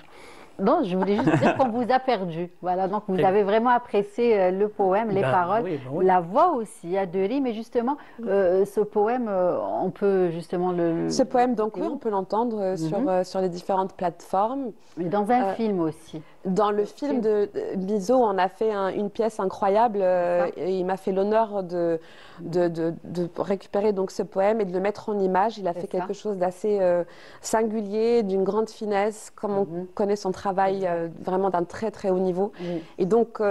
Non, je voulais juste dire qu'on vous a perdu. Voilà, donc vous avez vraiment apprécié le poème, les paroles, la voix aussi, à deux rimes. Mais justement, ce poème, on peut justement le... Ce poème, donc oui, on peut l'entendre sur les différentes plateformes. Mais dans un film aussi. Dans le film de Mizo, on a fait une pièce incroyable. Et il m'a fait l'honneur de récupérer donc ce poème et de le mettre en image. Il a fait quelque chose d'assez singulier, d'une grande finesse, comme on connaît son travail vraiment d'un très très haut niveau. Et donc,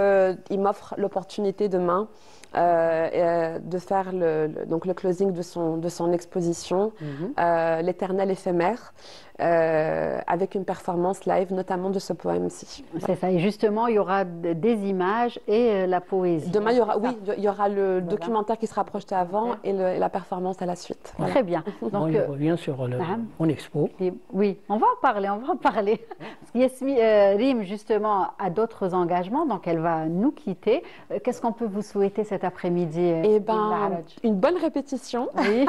il m'offre l'opportunité demain de faire donc le closing de son exposition, L'éternel éphémère, avec une performance live, notamment de ce poème-ci. C'est ça, et justement, il y aura des images et la poésie. Demain, il y aura le documentaire qui sera projeté avant et la performance à la suite. Voilà. Très bien. Donc, on revient sur mon expo. Oui, on va en parler, Parce qu'Yasmine Rim, justement, a d'autres engagements, donc elle va nous quitter. Qu'est-ce qu'on peut vous souhaiter cet après-midi? Une bonne répétition. Oui.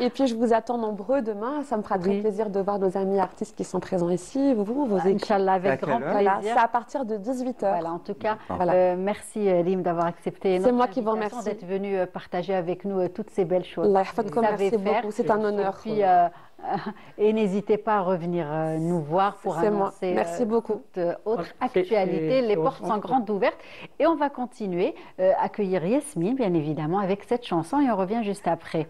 Et puis, je vous attends nombreux demain. Ça me fera très plaisir de voir nos amis artistes qui sont présents ici, vos équipes. Inch'Allah, avec grand plaisir. Voilà, c'est à partir de 18h. Voilà, en tout cas, merci Rim d'avoir accepté notre moi qui vous remercie d'être venu partager avec nous toutes ces belles choses. Merci beaucoup, c'est un honneur. Et n'hésitez pas à revenir nous voir pour annoncer toute autre actualité. Les portes sont grandes ouvertes. Et on va continuer à accueillir Yasmine, bien évidemment, avec cette chanson. Et on revient juste après.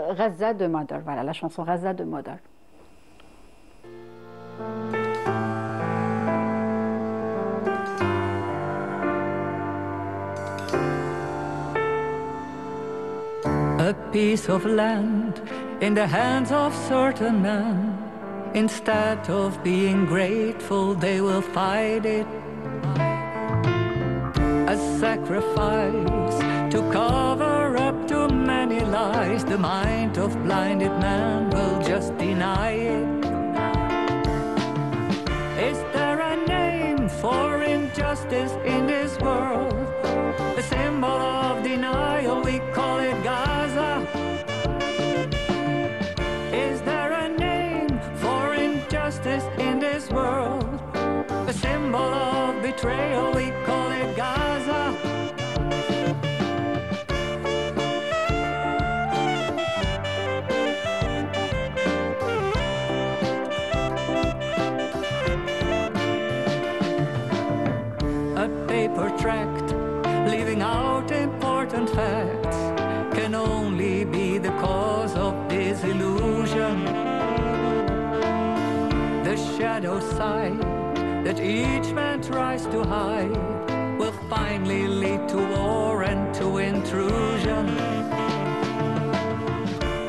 Raza de Mother. Voilà, la chanson Raza de Mother. A piece of land in the hands of certain men. Instead of being grateful, they will fight it. A sacrifice to cover up too many lies. The mind of blinded man will just deny it. Is there a name for injustice in this world? A symbol of denial, we call it Gaza. Is there a name for injustice in this world? A symbol of betrayal, we call it Gaza. A paper tract leaving out important facts can only be the cause of disillusion. The shadow side that each man tries to hide will finally lead to war and to intrusion.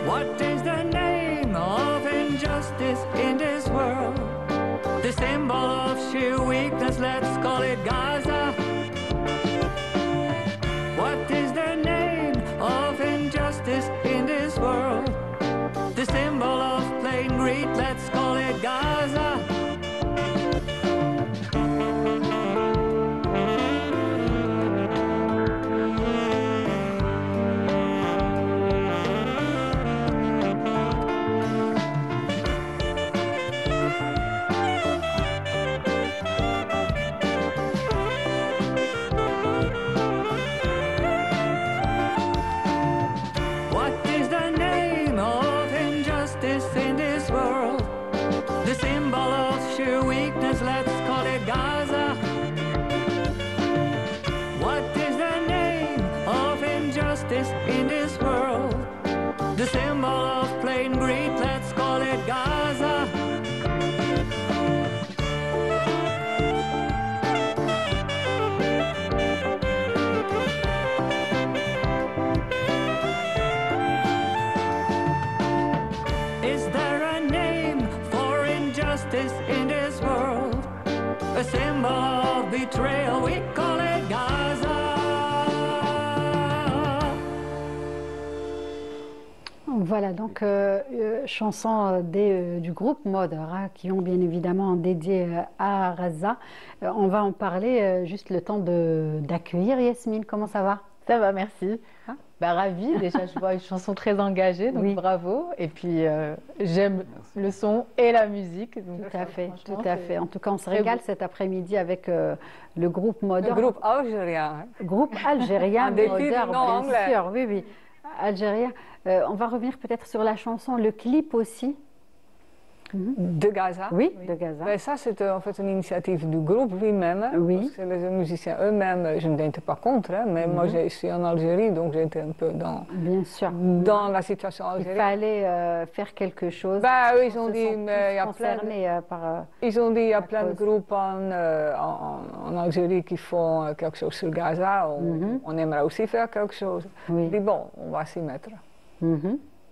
What is the name of injustice in this world? The symbol of sheer weakness, let's call it Gaza. What is the name of injustice in this world? The symbol of plain greed, let's call it Gaza. Let's call it Gaza. What is the name of injustice in this world? The symbol of plain greed, let's call it Gaza. Is there a name for injustice in this world? A symbol of betrayal, we call it Gaza. Voilà, donc chansons du groupe Mother, qui ont bien évidemment dédié à Raza. On va en parler, juste le temps d'accueillir Yasmine. Comment ça va? Ça va, merci. Ravie, déjà je vois une chanson très engagée, donc bravo. Et puis j'aime le son et la musique. Donc, tout à fait, tout à fait. En tout cas, on se régale cet après-midi avec le groupe Mother. Le groupe algérien. Groupe algérien, Mother, bien sûr, oui, oui. Algérien. On va revenir peut-être sur la chanson, le clip aussi. de Gaza. Oui, de Gaza. Ben, ça, c'est en fait une initiative du groupe lui-même. Oui. Parce que les musiciens eux-mêmes, je n'étais pas contre, hein, mais moi je suis en Algérie, donc j'étais un peu Bien sûr. dans la situation algérienne. Il fallait faire quelque chose. Bah, eux, ils ont dit, mais il y a ils ont dit, il y a plein de groupes en Algérie qui font quelque chose sur Gaza. On aimerait aussi faire quelque chose. Oui. Je dis, bon, on va s'y mettre.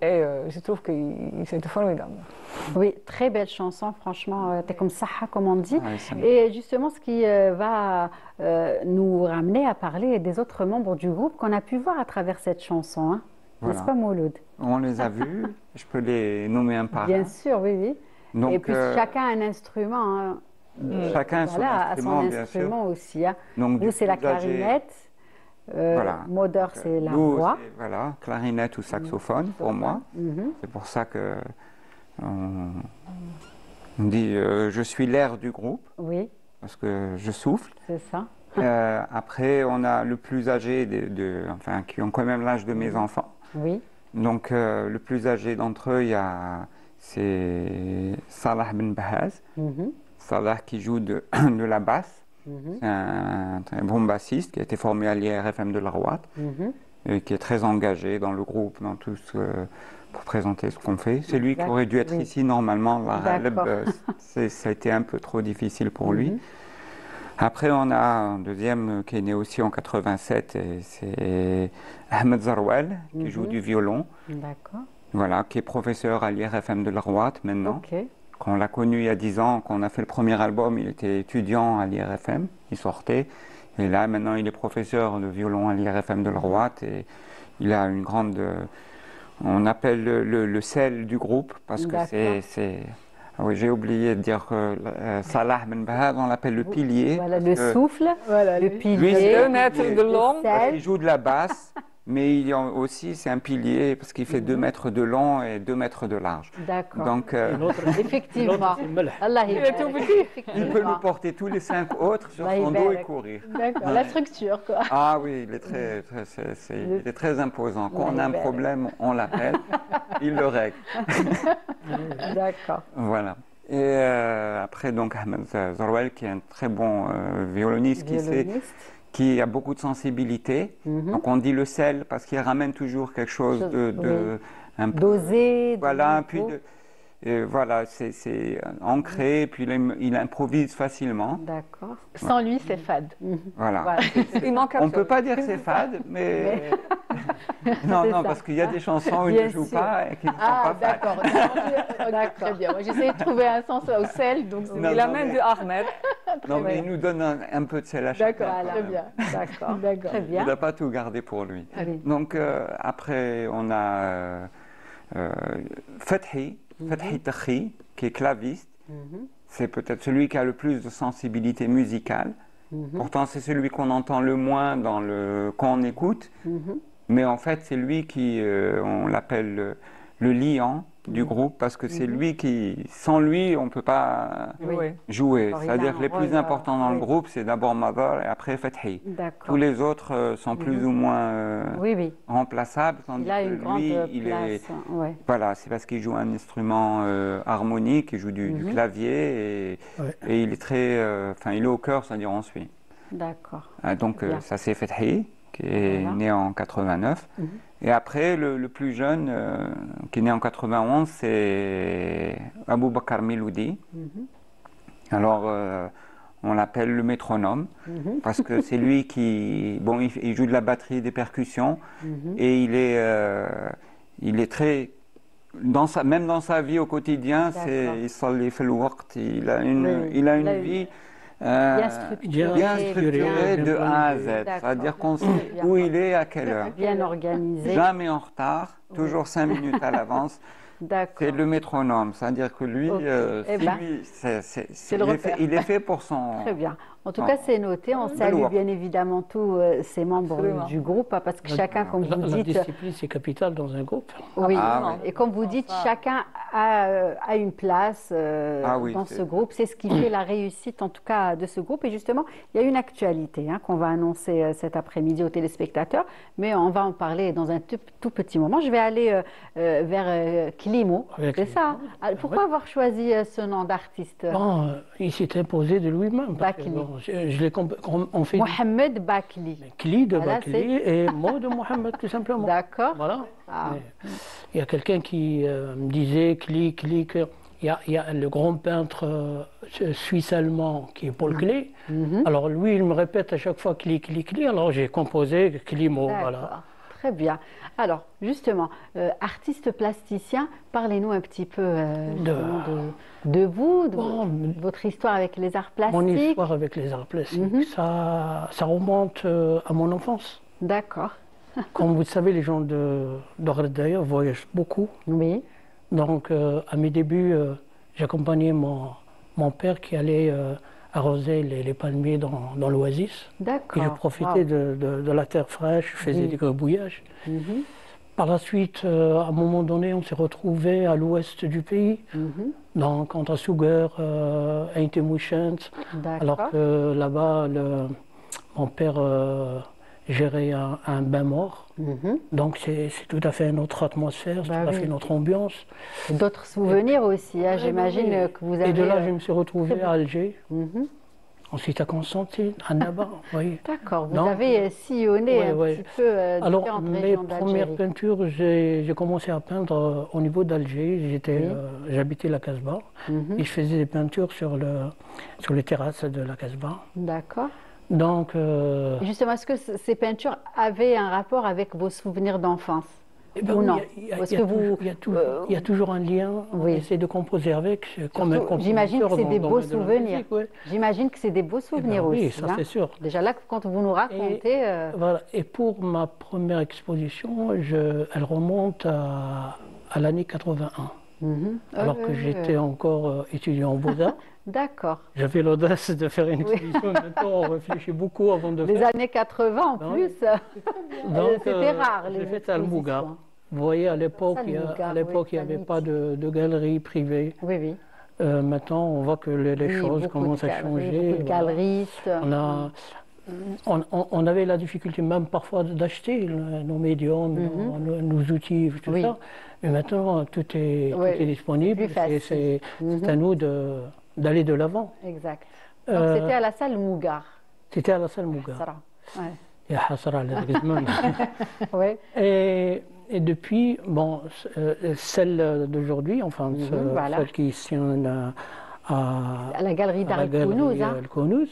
Et je trouve que c'était formidable. Oui, très belle chanson, franchement, t'es comme ça, comme on dit. Ouais, et justement, ce qui va nous ramener à parler des autres membres du groupe qu'on a pu voir à travers cette chanson. Hein. Voilà. N'est-ce pas, Mouloud? On les a vus, je peux les nommer un par un. Bien sûr, oui, oui. Donc, et puis chacun a un instrument. Hein. Chacun a son bien instrument sûr. aussi. Hein. Donc, vous, c'est la clarinette. Moder, c'est la voix. Voilà, clarinette ou saxophone pour moi. C'est pour ça que on dit je suis l'air du groupe. Oui. Parce que je souffle. C'est ça. Après, on a le plus âgé, enfin, qui ont quand même l'âge de mes enfants. Oui. Donc, le plus âgé d'entre eux, c'est Salah Ben Bahaz. Salah qui joue de la basse. C'est un bon bassiste qui a été formé à l'IRFM de la Rouate et qui est très engagé dans le groupe, dans tout pour présenter ce qu'on fait. C'est lui qui aurait dû être ici normalement. Ça a été un peu trop difficile pour lui. Après, on a un deuxième qui est né aussi en 87, et c'est Ahmed Zarwel qui joue du violon. D'accord. Voilà, qui est professeur à l'IRFM de la Rouate maintenant. Ok. Quand on l'a connu il y a 10 ans, quand on a fait le premier album, il était étudiant à l'IRFM, il sortait. Et là, maintenant, il est professeur de violon à l'IRFM de la Rouate. Et il a une grande... on appelle le sel du groupe, parce que c'est... Ah oui, j'ai oublié de dire que Salah Ben Bahaz, on l'appelle le pilier. Voilà, le souffle, le pilier. Lui, c'est 2 mètres de long. Il joue de la basse. Mais il y a aussi, c'est un pilier parce qu'il fait 2 mètres de long et 2 mètres de large. D'accord. Donc, effectivement, il peut nous porter tous les 5 autres sur son dos et courir. D'accord, la structure quoi. Ah oui, il est très imposant. Quand on a un problème, on l'appelle, il le règle. D'accord. Voilà. Et après, donc, Ahmed Zarwel, qui est un très bon violoniste. Qui a beaucoup de sensibilité. Donc on dit le sel parce qu'il ramène toujours quelque chose dosé. Voilà, puis voilà, c'est ancré, puis il improvise facilement. D'accord. Sans lui, c'est fade. Voilà. Il manque on ne peut pas dire que c'est fade, mais... non, parce qu'il y a des chansons où il ne joue pas et qui ne sont pas fades. D'accord. Très bien. Moi, j'essaie de trouver un sens au sel. Donc il amène du Ahmed. Non, mais il nous donne un peu de sel à chacun. D'accord, très bien. D'accord. Très bien. Il n'a pas tout gardé pour lui. Donc après, on a Fethi Takhi, qui est claviste. C'est peut-être celui qui a le plus de sensibilité musicale. Pourtant, c'est celui qu'on entend le moins quand on écoute. Mais en fait, c'est lui qui, on l'appelle le liant du groupe, parce que c'est lui qui, sans lui, on ne peut pas jouer. C'est-à-dire que les plus importants dans le groupe, c'est d'abord Madar et après Fethi. Tous les autres sont plus ou moins remplaçables, tandis que lui, il est... Voilà, c'est parce qu'il joue un instrument harmonique, il joue du clavier, et il est très... Enfin, il est au cœur, c'est-à-dire on suit. D'accord. Donc, ça c'est Fethi, qui est né en 89. Et après, le plus jeune, qui est né en 91, c'est Abou Bakar Miloudi. Alors, on l'appelle le métronome, parce que c'est lui qui... Bon, il joue de la batterie, des percussions, et il est très... même dans sa vie au quotidien, il a une vie... bien structuré de A à Z, c'est-à-dire qu'on sait où il est, à quelle heure. Bien organisé. Jamais en retard, toujours 5 minutes à l'avance. C'est le métronome, c'est-à-dire que lui, il est fait pour son... Très bien. En tout cas, c'est noté. On salue bien évidemment tous ces membres du groupe, parce que chacun, comme vous dites... La discipline, c'est capital dans un groupe. Oui, et comme vous dites, chacun a une place dans ce groupe. C'est ce qui fait la réussite, en tout cas, de ce groupe. Et justement, il y a une actualité qu'on va annoncer cet après-midi aux téléspectateurs, mais on va en parler dans un tout petit moment. Je vais aller vers Klimo, c'est ça. Pourquoi avoir choisi ce nom d'artiste? Il s'est imposé de lui-même. On fait Mohamed Bakli. Kli de Bakli et mot de Mohamed, tout simplement. D'accord. Voilà. Il y a quelqu'un qui me disait Kli, que... Il y a le grand peintre suisse-allemand qui est Paul Klee. Alors lui, il me répète à chaque fois Kli, Kli. Alors j'ai composé Klimo. Voilà. Très bien. Alors, justement, artiste plasticien, parlez-nous un petit peu de vous, de votre histoire avec les arts plastiques. Mon histoire avec les arts plastiques, ça remonte à mon enfance. D'accord. Comme vous le savez, les gens d'Ogherdaya voyagent beaucoup. Oui. Donc, à mes débuts, j'accompagnais mon père qui allait arroser les palmiers dans l'oasis. D'accord. Et je profitais de la terre fraîche, je faisais des gribouillages. Par la suite, à un moment donné, on s'est retrouvés à l'ouest du pays, donc entre Suger et Intemouchent. Alors que là-bas, mon père gérait un bain mort. Donc c'est tout à fait une autre atmosphère, tout à fait une autre ambiance. D'autres souvenirs aussi, j'imagine que vous avez... Et de là, je me suis retrouvé à Alger. Ensuite à Constantine, à Naba. D'accord, vous avez sillonné un petit peu différentes régions d'Algérie. Mes premières peintures, j'ai commencé à peindre au niveau d'Alger. J'habitais la Casbah et je faisais des peintures sur les terrasses de la Casbah. D'accord. Donc, justement, est-ce que ces peintures avaient un rapport avec vos souvenirs d'enfance? Ou non? Il y a toujours un lien, on essaie de composer avec. J'imagine que c'est des beaux souvenirs. J'imagine que c'est des beaux souvenirs aussi. Oui, ça c'est sûr. Déjà là, quand vous nous racontez... Voilà. Et pour ma première exposition, elle remonte à l'année 81. Alors que j'étais encore étudiant en Beaux-Arts. D'accord. J'avais l'audace de faire une exposition. Maintenant, on réfléchit beaucoup avant de faire. Les années 80 en plus, c'était rare. J'ai fait à Al-Mougar. Vous voyez, à l'époque, il n'y avait pas de galerie privée. Oui. Maintenant, on voit que les choses commencent à changer. Beaucoup de galeristes. On avait la difficulté même parfois d'acheter nos médiums, nos outils, tout ça. Mais maintenant, tout est disponible. C'est à nous d'aller de l'avant. Exact. Donc c'était à la salle Mougar. C'était à la salle Mougar. Ouais. Et depuis, celle d'aujourd'hui, enfin celle qui tient à la galerie d'art Kounouz,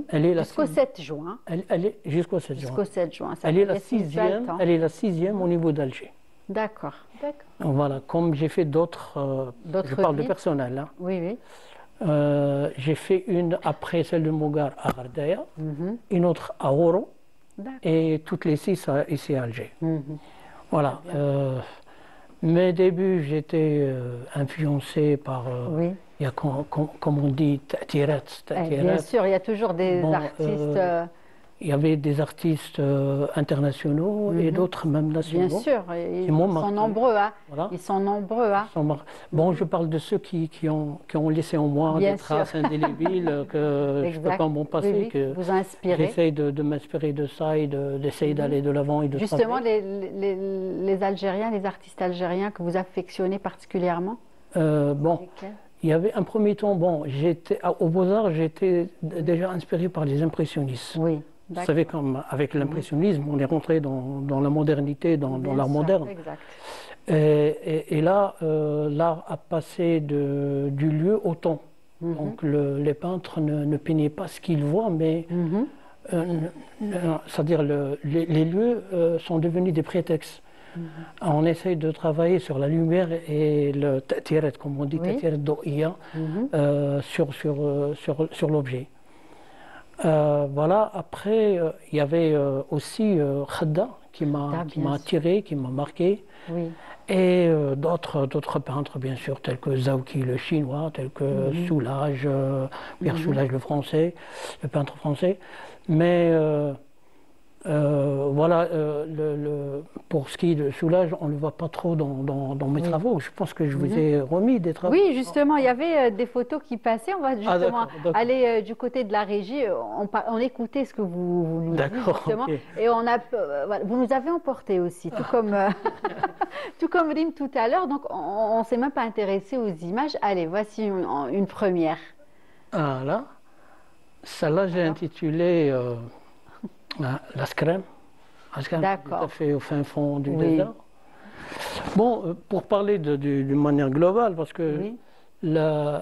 elle est jusqu'au 7 juin. Elle est jusqu'au 7 juin. Jusqu'au 7 juin. Elle est la sixième au niveau d'Alger. D'accord. Voilà, comme j'ai fait d'autres, je parle de personnel. Oui. J'ai fait une après celle de Mougar à Gherdaya, une autre à Ouro, et toutes les 6 ici à Alger. Voilà. Mes débuts, j'étais influencé par, il y a, comme on dit, ta'tirat. Bien sûr, il y a toujours des artistes... Il y avait des artistes internationaux et d'autres même nationaux. Bien sûr, ils sont nombreux. Voilà. Ils sont nombreux. Bon, je parle de ceux qui ont laissé en moi des traces indélébiles que je ne peux pas m'en passer. Que vous inspirez. J'essaye de m'inspirer de ça et d'essayer d'aller de l'avant et de justement, les Algériens, les artistes algériens que vous affectionnez particulièrement il y avait un premier temps, au Beaux-Arts, j'étais déjà inspiré par les impressionnistes. Oui. Vous savez, comme avec l'impressionnisme, on est rentré dans la modernité, dans l'art moderne. Exact. Et là, l'art a passé du lieu au temps. Donc les peintres ne peignaient pas ce qu'ils voient, mais c'est-à-dire les lieux sont devenus des prétextes. On essaye de travailler sur la lumière et le ta'tirat, comme on dit, ta'tirat do'ia, sur l'objet. Voilà, après, il y avait aussi Khadda qui m'a attiré, qui m'a marqué. Et d'autres peintres, bien sûr, tels que Zauki le chinois, tels que Soulages, Pierre Soulages le français, le peintre français. Mais voilà, pour ce qui est de Soulages, on ne le voit pas trop dans mes travaux. Je pense que je vous ai remis des travaux. Oui, justement, il y avait des photos qui passaient. On va justement aller du côté de la régie. On écoutait ce que vous nous dites, justement. Okay. Et voilà, vous nous avez emporté aussi, tout comme, tout comme Rim tout à l'heure. Donc, on ne s'est même pas intéressé aux images. Allez, voici une première. Ah là, celle-là, j'ai intitulé... La Scrème, tout à fait au fin fond du désert. Bon, pour parler d'une manière globale, parce que la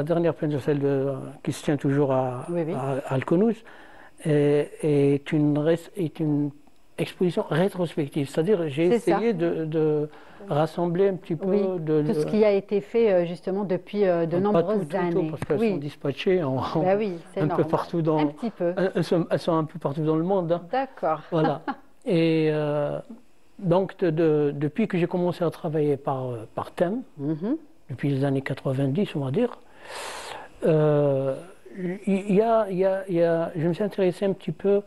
dernière peinture, celle qui se tient toujours à Alconous, est une exposition rétrospective. C'est-à-dire, j'ai essayé de rassembler un petit peu tout ce qui a été fait justement depuis de nombreuses années. Parce qu'elles sont dispatchées un peu partout dans. Un petit peu. Elles sont un peu partout dans le monde. Hein. D'accord. Voilà. Et donc depuis que j'ai commencé à travailler par thème, depuis les années 90, on va dire, je me suis intéressé un petit peu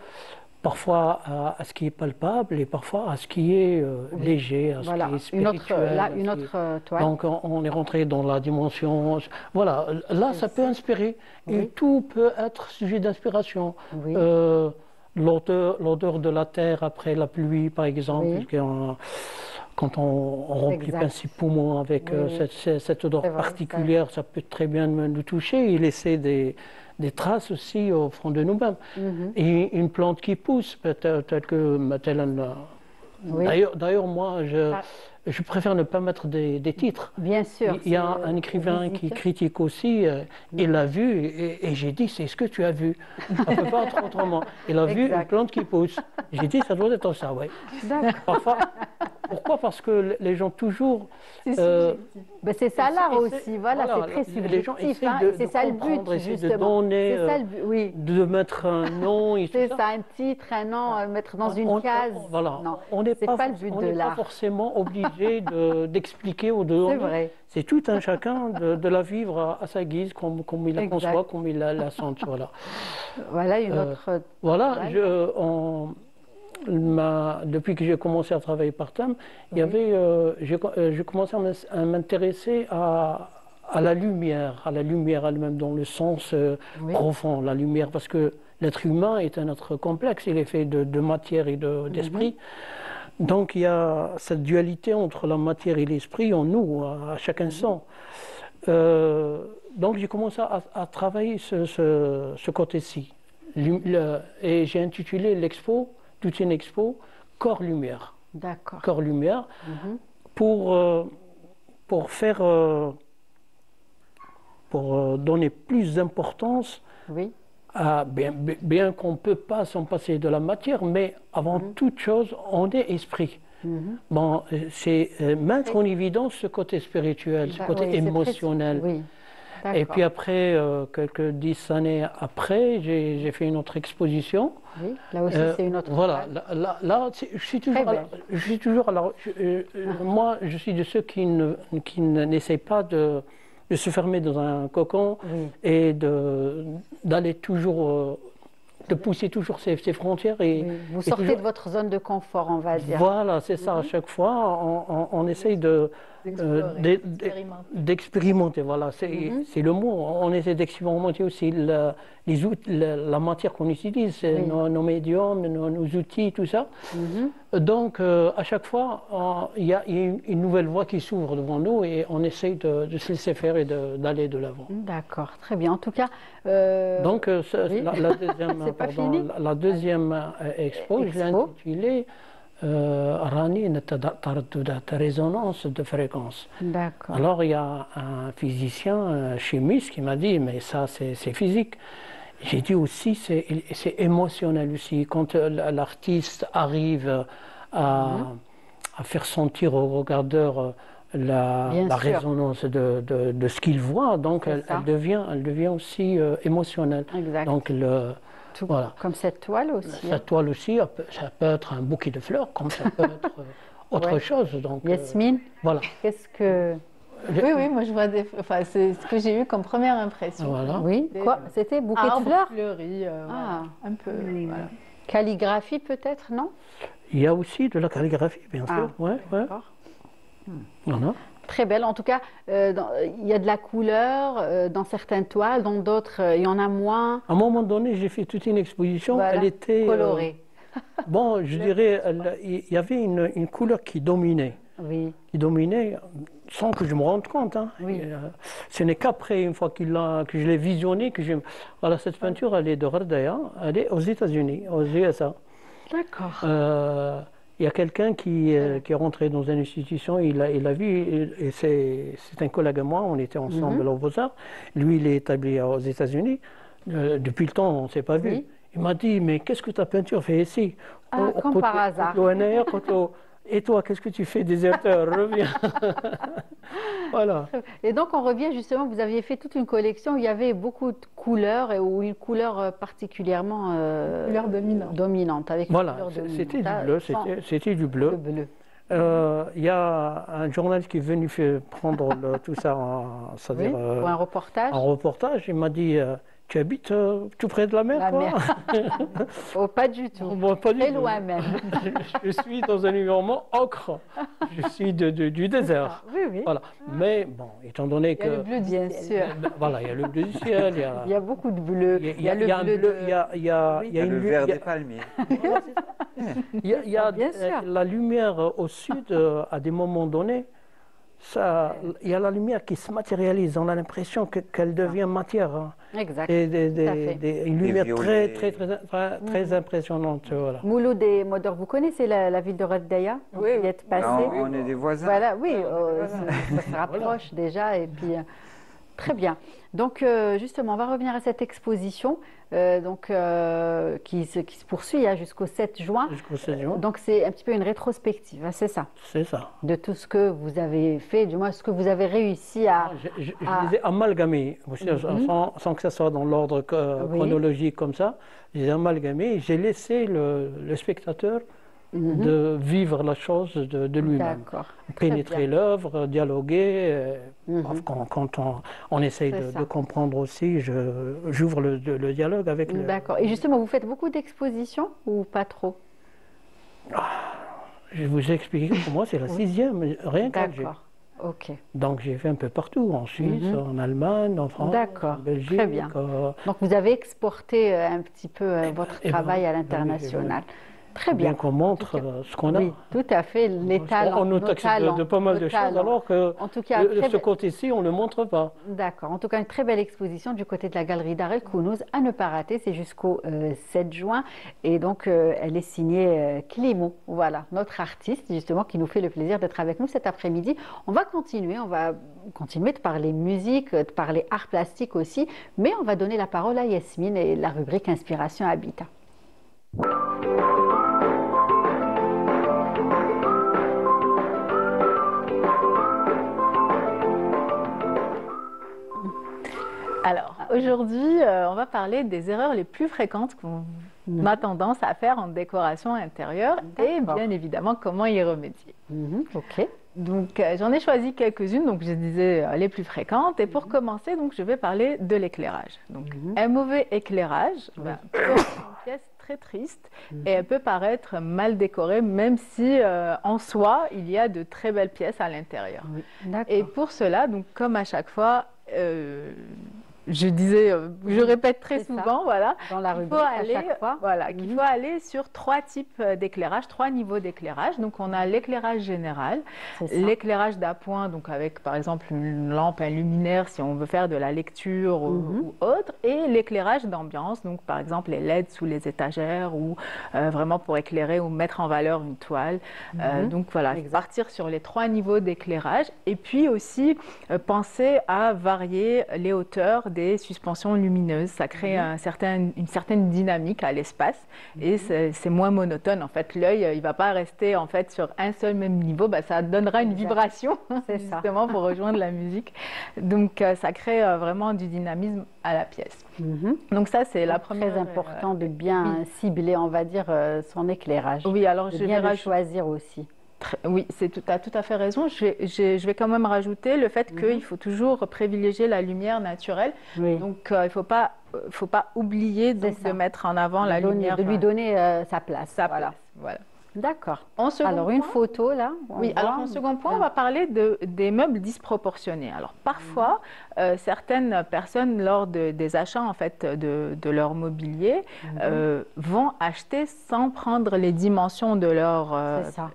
parfois à ce qui est palpable et parfois à ce qui est léger, à ce qui est spirituel. Une autre toile. Donc on est rentré dans la dimension... Voilà, là ça peut inspirer et tout peut être sujet d'inspiration. L'odeur de la terre après la pluie, par exemple, quand on remplit bien ses poumons avec cette odeur particulière, ça peut très bien nous toucher et laisser des traces aussi au fond de nous-mêmes. Et une plante qui pousse, peut-être que... D'ailleurs, moi, je préfère ne pas mettre des titres. Bien sûr. Il y a un écrivain qui critique aussi, il l'a vu, et j'ai dit, c'est ce que tu as vu. Ça ne peut pas être autrement. Il a vu une plante qui pousse. J'ai dit, ça doit être ça, oui. Parfois, pourquoi? Parce que les gens toujours... c'est ça l'art aussi, voilà, c'est très subjectif. C'est ça le but, justement. C'est ça le but, de mettre un nom. C'est ça, un titre, un nom, mettre dans une case. Voilà. Non, on n'est pas le but de l'art. On n'est pas forcément obligé d'expliquer aux deux. C'est vrai. C'est tout un chacun de la vivre à sa guise, comme il la conçoit, comme il la sent. Voilà. Voilà une autre... Voilà, depuis que j'ai commencé à travailler par thème, j'ai commencé à m'intéresser à la lumière elle-même, dans le sens profond, la lumière, parce que l'être humain est un être complexe, il est fait de matière et d'esprit. Donc il y a cette dualité entre la matière et l'esprit en nous, à chaque instant. Donc j'ai commencé à travailler ce côté-ci. Et j'ai intitulé l'expo, toute une expo, Corps-Lumière. D'accord. Corps-Lumière, pour donner plus d'importance à, bien qu'on ne peut pas s'en passer de la matière, mais avant toute chose, on est esprit. Bon, c'est mettre en évidence ce côté spirituel, ce côté émotionnel. Et puis après, quelques 10 années après, j'ai fait une autre exposition. Oui, là aussi c'est une autre. Voilà, là je suis toujours moi, je suis de ceux qui n'essayent pas de se fermer dans un cocon et d'aller toujours... de pousser toujours ses frontières. Vous sortez de votre zone de confort, on va dire. Voilà, c'est ça. À chaque fois, on essaye d'expérimenter. Voilà, c'est le mot. On essaie d'expérimenter aussi la matière qu'on utilise, nos médiums, nos outils, tout ça. Donc, à chaque fois, il y a une nouvelle voie qui s'ouvre devant nous et on essaye de se laisser faire et d'aller de l'avant. D'accord, très bien. En tout cas... Donc, la deuxième expo, je l'ai intitulée Rani Taraddudat, résonance de fréquence. D'accord. Alors, il y a un physicien, un chimiste qui m'a dit, mais ça, c'est physique. J'ai dit aussi, c'est émotionnel aussi. Quand l'artiste arrive à faire sentir au regardeur la résonance de ce qu'il voit, donc elle devient aussi émotionnelle. Exact. Donc voilà. Comme cette toile aussi. Cette toile aussi, ça peut être un bouquet de fleurs, comme ça peut être autre Ouais. chose. Donc, Yasmine, voilà. qu'est-ce que... Oui, oui, moi je vois enfin, c'est ce que j'ai eu comme première impression. Voilà. Oui, Des quoi? C'était bouquet de arbres fleurs? fleuris, Ah. voilà, un peu. Voilà. Calligraphie peut-être, non? Il y a aussi de la calligraphie, bien Ah, sûr. Ouais, ouais. d'accord. Voilà. Très belle. En tout cas, il y a de la couleur dans certaines toiles, dans d'autres, il y en a moins. À un moment donné, j'ai fait toute une exposition. Voilà, Elle était colorée. bon, je dirais, il y avait une couleur qui dominait. Oui. Qui dominait sans que je me rende compte. Hein. Oui. Et, ce n'est qu'après, une fois que je l'ai visionnée, que voilà, cette peinture, elle est de Ghardaya, elle est aux États-Unis, aux USA. D'accord. Il y a quelqu'un qui est rentré dans une institution, il a vu, et c'est un collègue à moi, on était ensemble au Beaux-Arts. Lui, il est établi aux États-Unis. Depuis le temps, on ne s'est pas vu. Oui. Il m'a dit, mais qu'est-ce que ta peinture fait ici? Ah, comme par hasard. Et toi, qu'est-ce que tu fais, déserteur? Reviens. Voilà. Et donc, on revient justement, vous aviez fait toute une collection où il y avait beaucoup de couleurs et où une couleur particulièrement Couleur dominante. dominante. Avec une Voilà, couleur c'était du dominante. bleu, Sans- c'était du le bleu. bleu. Il y a un journaliste qui est venu prendre tout ça, c'est-à-dire Oui, pour un reportage. en reportage. Il m'a dit, tu habites tout près de la mer, La toi? mer. Oh, pas du tout. Bon, pas du Très tout. loin même. Je suis dans un environnement ocre. Je suis du désert. Oui, oui. Voilà. Mais bon, étant donné Il y a le que... bleu du Bien ciel. sûr. Voilà, il y a le bleu du ciel, Il y a beaucoup de bleu. il y a un bleu bleu, de- il y a Il y a une le lu- vert il y a- des palmiers. il y a Bien sûr. la lumière au sud, à des moments donnés, il y a la lumière qui se matérialise. On a l'impression qu'elle devient matière. Hein. Exact. Et Tout à fait. une Des lumière violets. très impressionnante. Voilà. Mouloud et Modor, vous connaissez la ville de Ghardaya? Oui, Vous y oui. êtes passé? Non, on est des voisins. Voilà, oui, ça se rapproche déjà. Et puis, très bien. Donc, justement, on va revenir à cette exposition qui se poursuit jusqu'au 7 juin. Jusqu'au 7 juin. Donc, c'est un petit peu une rétrospective, hein, c'est ça, C'est ça. de tout ce que vous avez fait, du moins ce que vous avez réussi à... Je les ai amalgamés, sans que ça soit dans l'ordre chronologique comme ça. Je les ai amalgamés et j'ai laissé le spectateur de vivre la chose de lui-même. D'accord. Très Pénétrer bien. l'œuvre, dialoguer. Quand on essaye C'est ça. de comprendre aussi, j'ouvre le dialogue avec le... D'accord. Et justement, vous faites beaucoup d'expositions ou pas trop? Je vous ai expliqué pour moi, c'est la 6e, rien qu'Alger. D'accord. Ok. Donc j'ai fait un peu partout, en Suisse, en Allemagne, en France, D'accord. en Belgique. Très bien. Donc, vous avez exporté un petit peu votre Et travail à voilà. l'international. Très bien bien. qu'on montre ce qu'on a. Oui, tout à fait, les talents. On nous nos taxe talents, de pas mal nos de choses, talents. alors que En tout cas, ce côté-ci, on ne le montre pas. D'accord. En tout cas, une très belle exposition du côté de la galerie d'art El Kounouz à ne pas rater. C'est jusqu'au 7 juin. Et donc, elle est signée Clément. Voilà, notre artiste, justement, qui nous fait le plaisir d'être avec nous cet après-midi. On va continuer de parler musique, de parler art plastique aussi. Mais on va donner la parole à Yasmine et la rubrique Inspiration Habitat. Alors, aujourd'hui, on va parler des erreurs les plus fréquentes qu'on a tendance à faire en décoration intérieure et D'accord. bien évidemment comment y remédier. Ok. Donc, j'en ai choisi quelques-unes, donc je disais les plus fréquentes. Et pour commencer, donc, je vais parler de l'éclairage. Donc, un mauvais éclairage peut être une pièce très triste et elle peut paraître mal décorée, même si en soi, il y a de très belles pièces à l'intérieur. Oui. D'accord. Et pour cela, donc, comme à chaque fois, je disais, je répète très C'est ça. souvent, voilà, Dans la il rubrique, faut à aller, chaque fois. voilà, qu'il faut aller sur 3 types d'éclairage, 3 niveaux d'éclairage. Donc, on a l'éclairage général, C'est ça. l'éclairage d'appoint, donc avec par exemple une lampe, un luminaire si on veut faire de la lecture ou autre, et l'éclairage d'ambiance, donc par exemple les LED sous les étagères ou vraiment pour éclairer ou mettre en valeur une toile. Donc voilà, partir sur les 3 niveaux d'éclairage et puis aussi penser à varier les hauteurs des suspensions lumineuses. Ça crée une certaine dynamique à l'espace et c'est moins monotone. En fait, l'œil, il ne va pas rester en fait sur un seul même niveau. Bah, ça donnera une vibration justement pour rejoindre la musique. Donc, ça crée vraiment du dynamisme à la pièce. Donc ça, c'est la première. Très important de bien cibler, on va dire, son éclairage. Oui, alors De je bien vais le choisir aussi. Oui, tu as tout à fait raison. Je vais quand même rajouter le fait qu'il faut toujours privilégier la lumière naturelle. Oui. Donc, il ne faut pas oublier donc, de mettre en avant la lumière. De lui donner sa place. Voilà. D'accord. Alors, une photo, là. Oui, alors en second point, on va parler des meubles disproportionnés. Alors, parfois, certaines personnes, lors des achats en fait, de leur mobilier, vont acheter sans prendre les dimensions de leur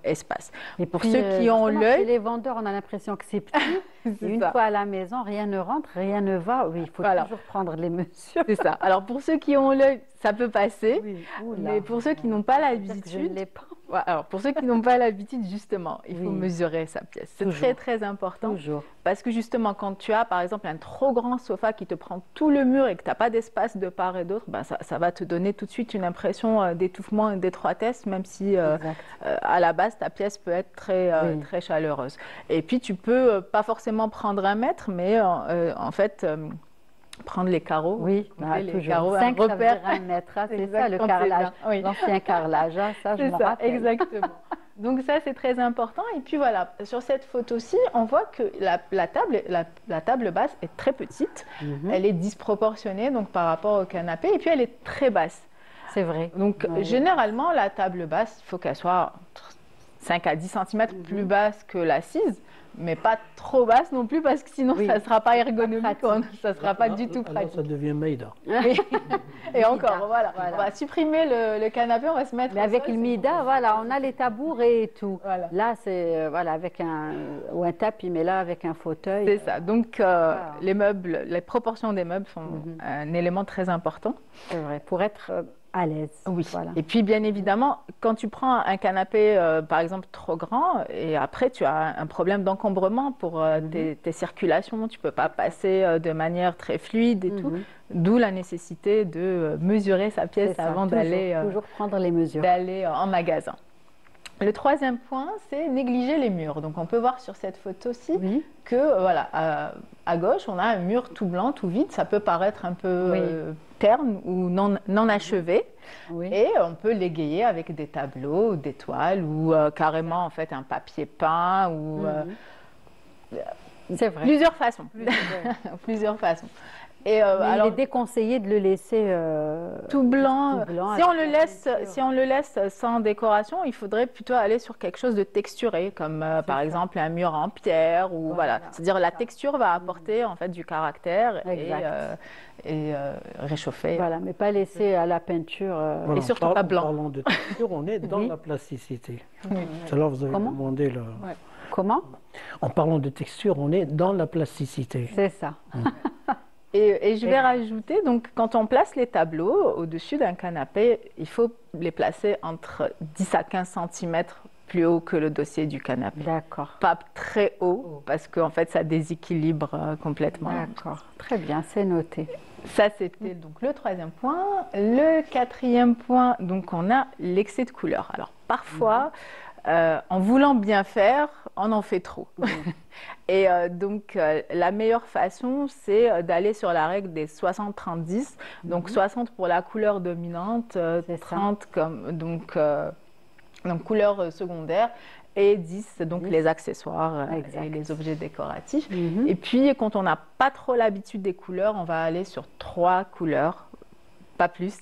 espace. Et pour ceux qui ont l'œil... Les vendeurs, on a l'impression que c'est petit. Une fois à la maison, rien ne rentre, rien ne va. Oui, il faut toujours prendre les mesures. C'est ça. Alors, pour ceux qui ont l'œil, ça peut passer. Oui. Mais pour ceux qui n'ont pas l'habitude... Alors, pour ceux qui n'ont pas l'habitude, justement, il faut mesurer sa pièce. C'est très, très important. Toujours. Parce que justement, quand tu as, par exemple, un trop grand sofa qui te prend tout le mur et que tu n'as pas d'espace de part et d'autre, ben, ça va te donner tout de suite une impression d'étouffement et d'étroitesse, même si, à la base, ta pièce peut être très chaleureuse. Et puis, tu peux pas forcément prendre 1 mètre, mais en fait... prendre les carreaux. Oui, les carreaux, 5 repère. 1 mètre, c'est ça le carrelage, l'ancien carrelage, ça je me rappelle. Exactement. Donc ça c'est très important. Et puis voilà, sur cette photo-ci, on voit que la table basse est très petite, elle est disproportionnée donc, par rapport au canapé et puis elle est très basse. C'est vrai. Donc généralement la table basse, il faut qu'elle soit 5 à 10 cm plus basse que l'assise. Mais pas trop basse non plus, parce que sinon, ça ne sera pas ergonomique, ça ne sera pas du tout pratique. Ça devient Maïda. Et encore, voilà. On va supprimer le canapé, on va se mettre... Mais avec le Mida, voilà, on a les tabourets et tout. Voilà. Là, c'est avec un tapis, mais là, avec un fauteuil. C'est ça. Donc, les meubles, les proportions des meubles sont un élément très important. C'est vrai, pour être... à l'aise. Oui. Voilà. Et puis, bien évidemment, quand tu prends un canapé, par exemple, trop grand, et après, tu as un problème d'encombrement pour tes circulations. Tu ne peux pas passer de manière très fluide et tout. D'où la nécessité de mesurer sa pièce avant d'aller... toujours prendre les mesures. D'aller en magasin. Le troisième point, c'est négliger les murs. Donc, on peut voir sur cette photo-ci que, voilà, à gauche, on a un mur tout blanc, tout vide. Ça peut paraître un peu terne ou non achevé. Et on peut l'égayer avec des tableaux, des toiles ou carrément, en fait, un papier peint ou... c'est vrai. Plusieurs façons. Plusieurs façons. Et alors, il est déconseillé de le laisser tout blanc. Si on le laisse sans décoration, il faudrait plutôt aller sur quelque chose de texturé, comme par exemple un mur en pierre ou voilà. C'est-à-dire la texture va apporter en fait du caractère et réchauffer. Voilà, mais pas laisser à la peinture. Et surtout pas blanc. Parlons de texture, on est dans la plasticité. Tout à l'heure, vous avez demandé le. Comment? En parlant de texture, on est dans la plasticité. C'est ça. Et je vais rajouter, donc quand on place les tableaux au-dessus d'un canapé, il faut les placer entre 10 à 15 cm plus haut que le dossier du canapé. D'accord. Pas très haut, parce qu'en fait, ça déséquilibre complètement. D'accord, très bien, c'est noté. Ça, c'était donc le troisième point. Le quatrième point, donc on a l'excès de couleur. Alors parfois, en voulant bien faire, on en fait trop. Et donc, la meilleure façon, c'est d'aller sur la règle des 60-30-10. Donc, 60 pour la couleur dominante, 30 comme donc couleur secondaire et 10 donc les accessoires et les objets décoratifs. Et puis, quand on n'a pas trop l'habitude des couleurs, on va aller sur 3 couleurs, pas plus.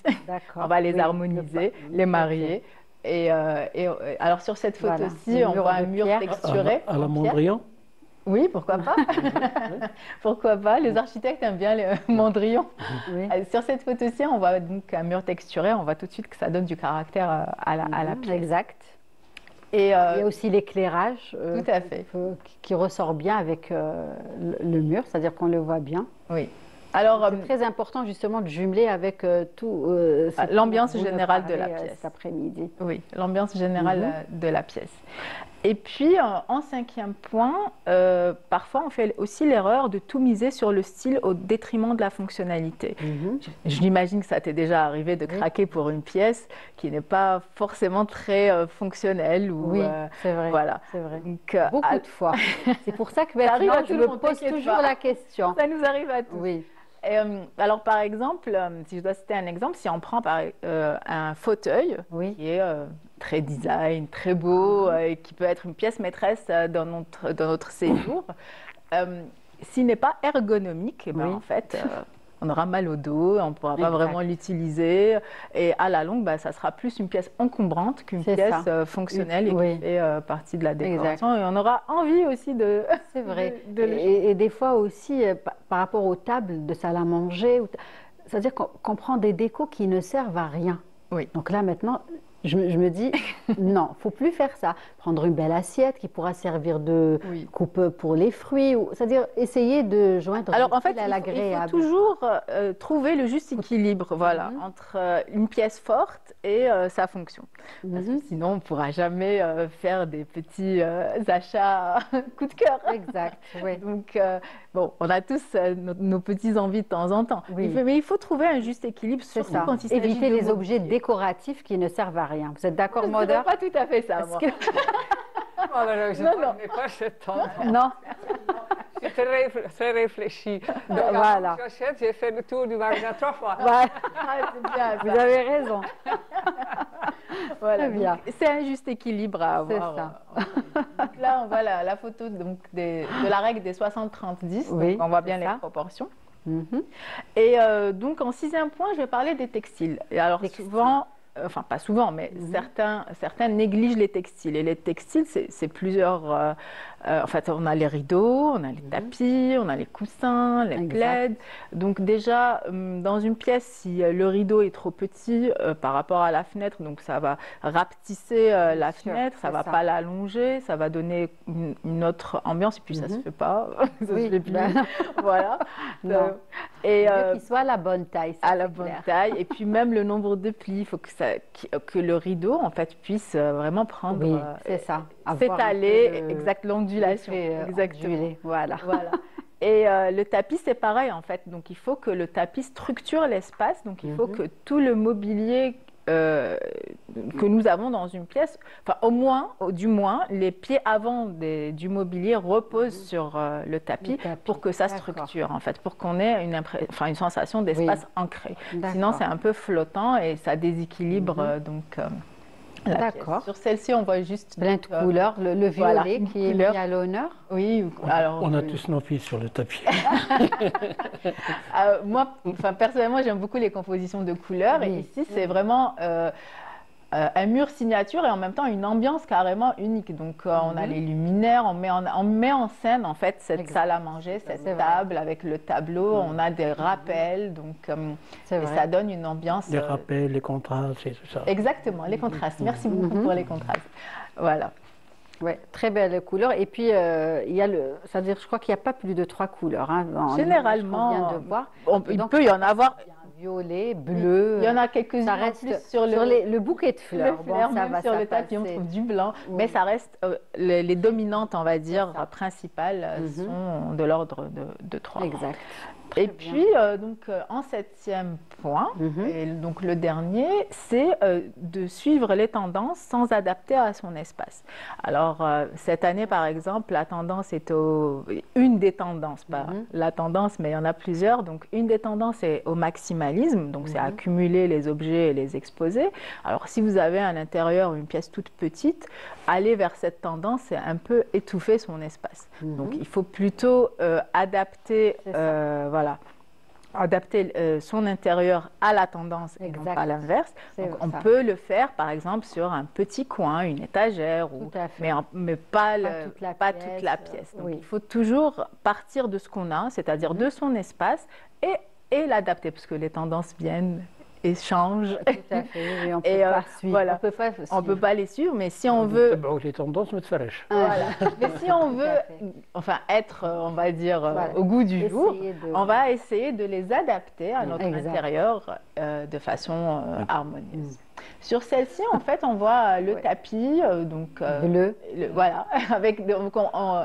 On va les harmoniser, les marier. Et alors sur cette photo-ci, on voit un mur texturé. À la Mondrian. Oui, pourquoi pas. Pourquoi pas. Les architectes aiment bien les Mondrian. Sur cette photo-ci, on voit donc un mur texturé. On voit tout de suite que ça donne du caractère à la pièce. Exact. Et il y a aussi l'éclairage tout à fait. Qui ressort bien avec le mur, c'est-à-dire qu'on le voit bien. Oui. C'est très important justement de jumeler avec tout l'ambiance générale de la pièce cet après-midi. Oui, l'ambiance générale de la pièce. Et puis en cinquième point, parfois on fait aussi l'erreur de tout miser sur le style au détriment de la fonctionnalité. Je l'imagine que ça t'est déjà arrivé de craquer pour une pièce qui n'est pas forcément très fonctionnelle. Ou, c'est vrai. Voilà. C'est vrai. Donc, beaucoup de fois. C'est pour ça que maintenant je me pose toujours la question. Ça nous arrive à tous. Oui. Et, alors par exemple, si je dois citer un exemple, si on prend un fauteuil qui est très design, très beau, et qui peut être une pièce maîtresse dans notre séjour. S'il n'est pas ergonomique, en fait, on aura mal au dos, on ne pourra pas vraiment l'utiliser. Et à la longue, ça sera plus une pièce encombrante qu'une pièce fonctionnelle et qui fait partie de la décoration. Et on aura envie aussi de... C'est vrai. Et des fois aussi, par rapport aux tables de salle à manger, c'est-à-dire qu'on prend des décos qui ne servent à rien. Oui. Donc là, maintenant... Je me dis, non, il ne faut plus faire ça. Prendre une belle assiette qui pourra servir de coupe pour les fruits. C'est-à-dire essayer de joindre l'utile à l'agréable. Il faut toujours trouver le juste équilibre entre une pièce forte et sa fonction. Parce que sinon, on ne pourra jamais faire des petits achats coup de cœur. Exact, oui. Donc, on a tous nos petites envies de temps en temps. Oui. Mais il faut trouver un juste équilibre, surtout quand il s'agit éviter les objets décoratifs qui ne servent à rien. Vous êtes d'accord, Maude? Pas tout à fait ça, moi. Non, pas ce temps. Non. C'est très réfléchi. Donc, voilà. J'ai fait le tour du magasin 3 fois. Voilà. C'est bien, vous avez raison. Voilà, bien. C'est un juste équilibre à avoir. C'est ça. Donc là, on voit la photo donc, de la règle des 60-30-10. Donc on voit bien les proportions. Et donc, en 6e point, je vais parler des textiles. Et alors, souvent... Enfin, pas souvent, mais certains négligent les textiles. Et les textiles, c'est plusieurs... en fait, on a les rideaux, on a les tapis, on a les coussins, les plaids. Donc déjà, dans une pièce, si le rideau est trop petit par rapport à la fenêtre, donc ça va rapetisser la fenêtre, ça ne va pas l'allonger, ça va donner une autre ambiance. Et puis, ça ne se fait pas. Ça se fait plus. Voilà. Et qu'il soit à la bonne taille. À la bonne taille. Et puis, même le nombre de plis, il faut que le rideau, en fait, puisse vraiment prendre... c'est ça. S'étaler, exact, l'ondulation. Exactement. Voilà. Et le tapis, c'est pareil, en fait. Donc, il faut que le tapis structure l'espace. Donc, il faut que tout le mobilier que nous avons dans une pièce, enfin, du moins, les pieds avant du mobilier reposent sur le tapis pour que ça structure, en fait, pour qu'on ait une sensation d'espace ancré. Sinon, c'est un peu flottant et ça déséquilibre, donc... D'accord. Sur celle-ci, on voit juste... Plein de couleurs, le violet qui est mis à l'honneur. Oui. Alors, on a tous nos pieds sur le tapis. Moi, personnellement, j'aime beaucoup les compositions de couleurs. Et ici, c'est vraiment un mur signature et en même temps une ambiance carrément unique. Donc, on a les luminaires, on met en scène, en fait, cette salle à manger, cette table avec le tableau. On a des rappels, donc et ça donne une ambiance... Les rappels, les contrastes et tout ça. Exactement, les contrastes. Merci beaucoup pour les contrastes. Voilà. Oui, très belle couleur. Et puis, il y a c'est-à-dire, je crois qu'il n'y a pas plus de 3 couleurs. Hein, généralement, on vient de voir. Il peut y en avoir... Violet, bleu. Il y en a quelques-unes. Ça reste sur le bouquet de fleurs. Ça va, sur le tapis, on trouve du blanc. Mais ça reste, les dominantes, on va dire, principales, sont de l'ordre de 3. Exact. Et puis, donc, en 7e point, et donc le dernier, c'est de suivre les tendances sans adapter à son espace. Alors, cette année, par exemple, la tendance est une des tendances, pas la tendance, mais il y en a plusieurs. Donc, une des tendances est au maximalisme, donc c'est accumuler les objets et les exposer. Alors, si vous avez à l'intérieur une pièce toute petite, aller vers cette tendance, c'est un peu étouffer son espace. Donc, il faut plutôt adapter, adapter son intérieur à la tendance et non pas à l'inverse. Donc, on peut le faire, par exemple, sur un petit coin, une étagère, mais pas toute la pièce. Donc, il faut toujours partir de ce qu'on a, c'est-à-dire de son espace, et l'adapter, parce que les tendances viennent et changent. Tout à fait, et on peut pas suivre. Voilà. On peut pas les suivre, mais si on veut... Les tendances me fraîches. Voilà. Mais si on veut être, on va dire, au goût du jour, on va essayer de les adapter à notre intérieur de façon harmonieuse. Sur celle-ci, en fait, on voit le tapis, donc bleu. Voilà, avec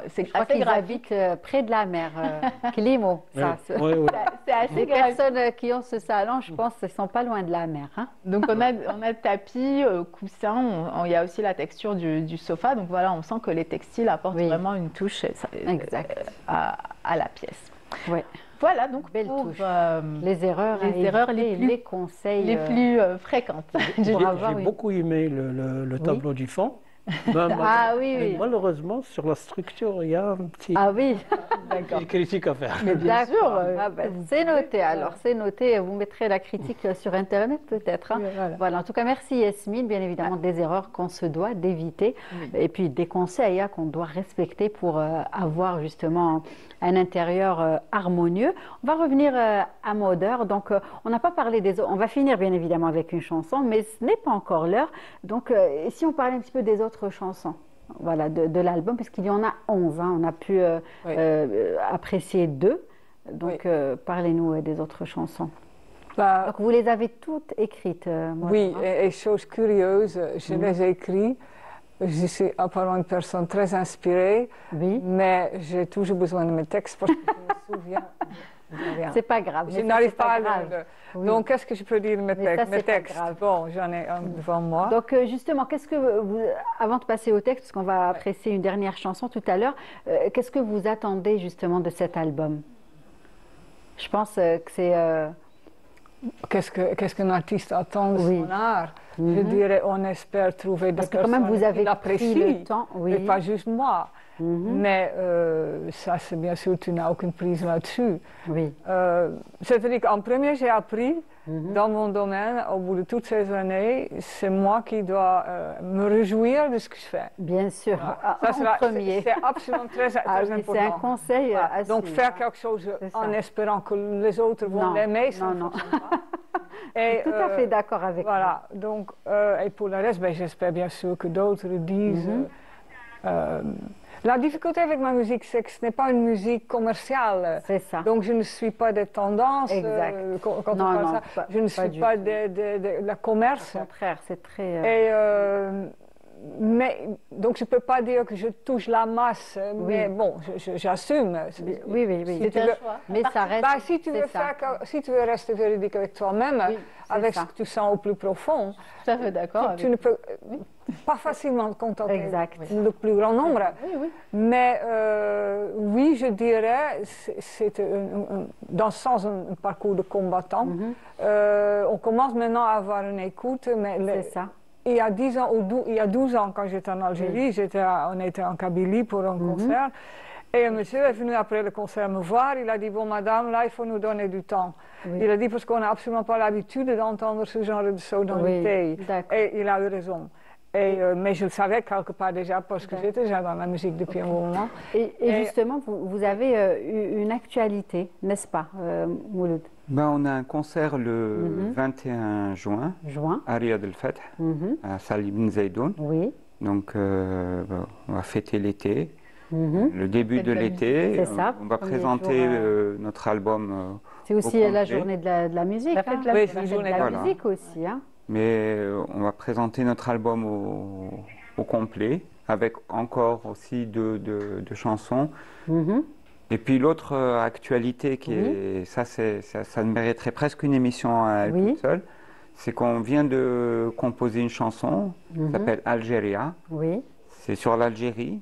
c'est assez graphique. Près de la mer, Climo. C'est assez graphique. Les personnes qui ont ce salon, je pense, ne sont pas loin de la mer. Hein? Donc on a tapis, coussin, il y a aussi la texture du sofa. Donc voilà, on sent que les textiles apportent vraiment une touche à la pièce. Ouais. Voilà, donc belle pour touche. Les erreurs, les conseils les plus fréquentes. J'ai beaucoup aimé le tableau du fond. Mais malheureusement, sur la structure, il y a un petit critique à faire. Mais bien sûr, c'est noté. Alors, c'est noté. Vous mettrez la critique sur Internet, peut-être. Hein. Voilà. En tout cas, merci Yasmine. Bien évidemment, des erreurs qu'on se doit d'éviter. Et puis, des conseils qu'on doit respecter pour avoir justement un intérieur harmonieux. On va revenir à Modeur. Donc, on n'a pas parlé des autres. On va finir, bien évidemment, avec une chanson, mais ce n'est pas encore l'heure. Donc, si on parlait un petit peu des autres chansons, voilà, de l'album, puisqu'il y en a 11, hein, on a pu apprécier 2, donc parlez-nous des autres chansons. Donc vous les avez toutes écrites, oui, et chose curieuse, je les ai écrites, je suis apparemment une personne très inspirée, mais j'ai toujours besoin de mes textes parce que je me souviens de rien. C'est pas grave. Je n'arrive pas à lire. Donc, qu'est-ce que je peux dire de mes textes? Bon, j'en ai un devant moi. Donc, justement, qu'est-ce que vous, avant de passer au texte, parce qu'on va apprécier une dernière chanson tout à l'heure, qu'est-ce que vous attendez justement de cet album? Je pense que c'est... Qu'est-ce qu'un artiste attend de son art? Je dirais, on espère trouver des personnes quand même vous avez qui l'apprécient, pris le temps, et pas juste moi. Mais ça, c'est bien sûr, tu n'as aucune prise là-dessus. C'est-à-dire qu'en premier, j'ai appris dans mon domaine, au bout de toutes ces années, c'est moi qui dois me réjouir de ce que je fais. Bien sûr, ça, c'est absolument très important. C'est un conseil à donc faire quelque chose en espérant que les autres vont l'aimer, ça ne fonctionne pas. Je suis tout à fait d'accord avec vous. Voilà, donc, et pour le reste, j'espère bien sûr que d'autres disent... la difficulté avec ma musique, c'est que ce n'est pas une musique commerciale. C'est ça. Donc je ne suis pas des tendances. Exact. Quand on parle ça, je ne suis pas de la commerce. Au contraire, c'est très... mais, donc je ne peux pas dire que je touche la masse, mais bon, j'assume. Oui. C'est un choix. Mais ça reste... si tu veux rester véridique avec toi-même, avec ce que tu sens au plus profond, tout à fait d'accord. Tu ne peux pas facilement contenter le plus grand nombre. Mais oui, je dirais, c'est dans ce sens un parcours de combattant. On commence maintenant à avoir une écoute, mais c'est ça. Il y a 10 ans, il y a 12 ans, quand j'étais en Algérie, on était en Kabylie pour un concert. Et un monsieur est venu après le concert me voir, il a dit, bon madame, là il faut nous donner du temps. Il a dit, parce qu'on n'a absolument pas l'habitude d'entendre ce genre de sonorité. Et il a eu raison. Mais je le savais quelque part déjà, parce que j'étais déjà dans la musique depuis un moment. Et justement, vous avez une actualité, n'est-ce pas, Mouloud? On a un concert le 21 juin à Riyad el-Fath, à Salih Ben Zaidoun. Donc, on va fêter l'été, le début de l'été. On va présenter notre album. C'est aussi la journée de la musique. La fête de la musique aussi. Mais on va présenter notre album au complet, avec encore aussi deux chansons. Et puis l'autre actualité qui est, ça mériterait presque une émission à elle toute seule, c'est qu'on vient de composer une chanson qui s'appelle Algéria. C'est sur l'Algérie.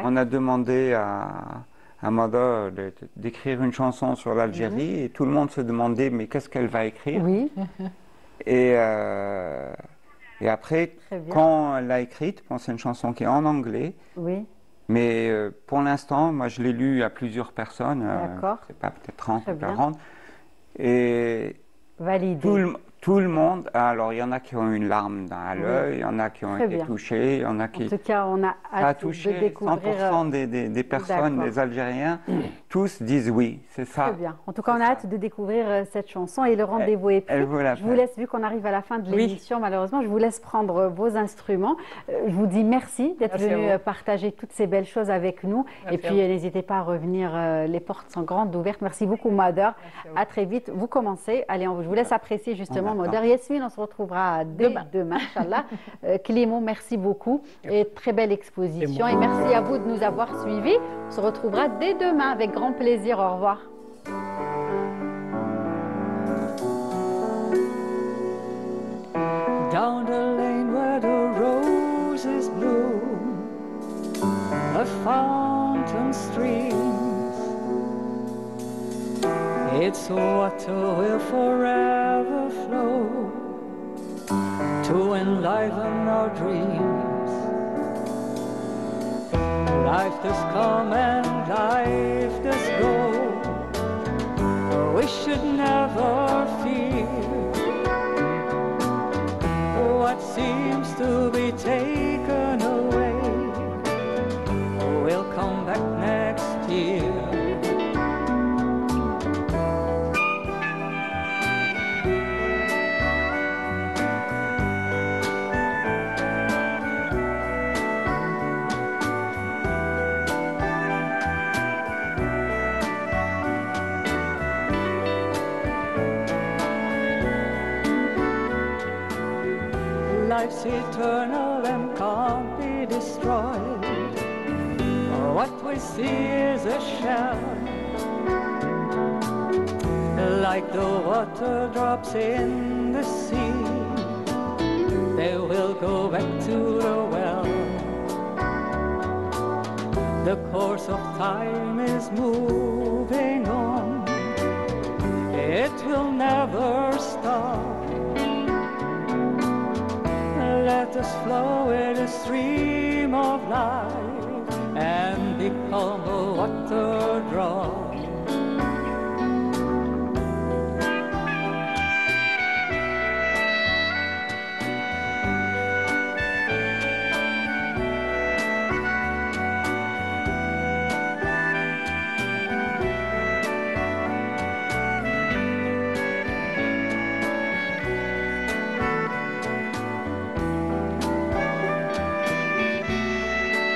On a demandé à Modeur d'écrire une chanson sur l'Algérie et tout le monde se demandait mais qu'est-ce qu'elle va écrire. Et après, quand elle l'a écrite, c'est une chanson qui est en anglais. Mais pour l'instant, moi je l'ai lu à plusieurs personnes, c'est pas peut-être 30 ou 40. Et tout le monde, alors il y en a qui ont une larme à l'œil, il y en a qui ont été touchés, il y en a qui... En tout cas, on a hâte de découvrir... 100% des personnes, des Algériens, tous disent oui, c'est ça. Très bien. En tout cas, on a hâte de découvrir cette chanson et le rendez-vous est pris. Je vous laisse, vu qu'on arrive à la fin de l'émission, malheureusement, je vous laisse prendre vos instruments. Je vous dis merci d'être venu partager toutes ces belles choses avec nous. Et puis, n'hésitez pas à revenir, les portes sont grandes ouvertes. Merci beaucoup, Modeur. À très vite. Vous commencez. Allez, je vous laisse apprécier justement Modeur. Yasmine, on se retrouvera dès demain, Inch'Allah. Clément, merci beaucoup et très belle exposition. Et merci à vous de nous avoir suivis. On se retrouvera dès demain avec grand plaisir. Au revoir. Down the lane where the roses bloom, a fountain streams. its water will forever flow to enliven our dreams. Life does come and life does go. We should never fear what seems to be taken away. Will come back next year. Life's eternal and can't be destroyed. What we see is a shell, like the water drops in the sea. They will go back to the well. The course of time is moving on. It will never stop. Let us flow with a stream of life and become a water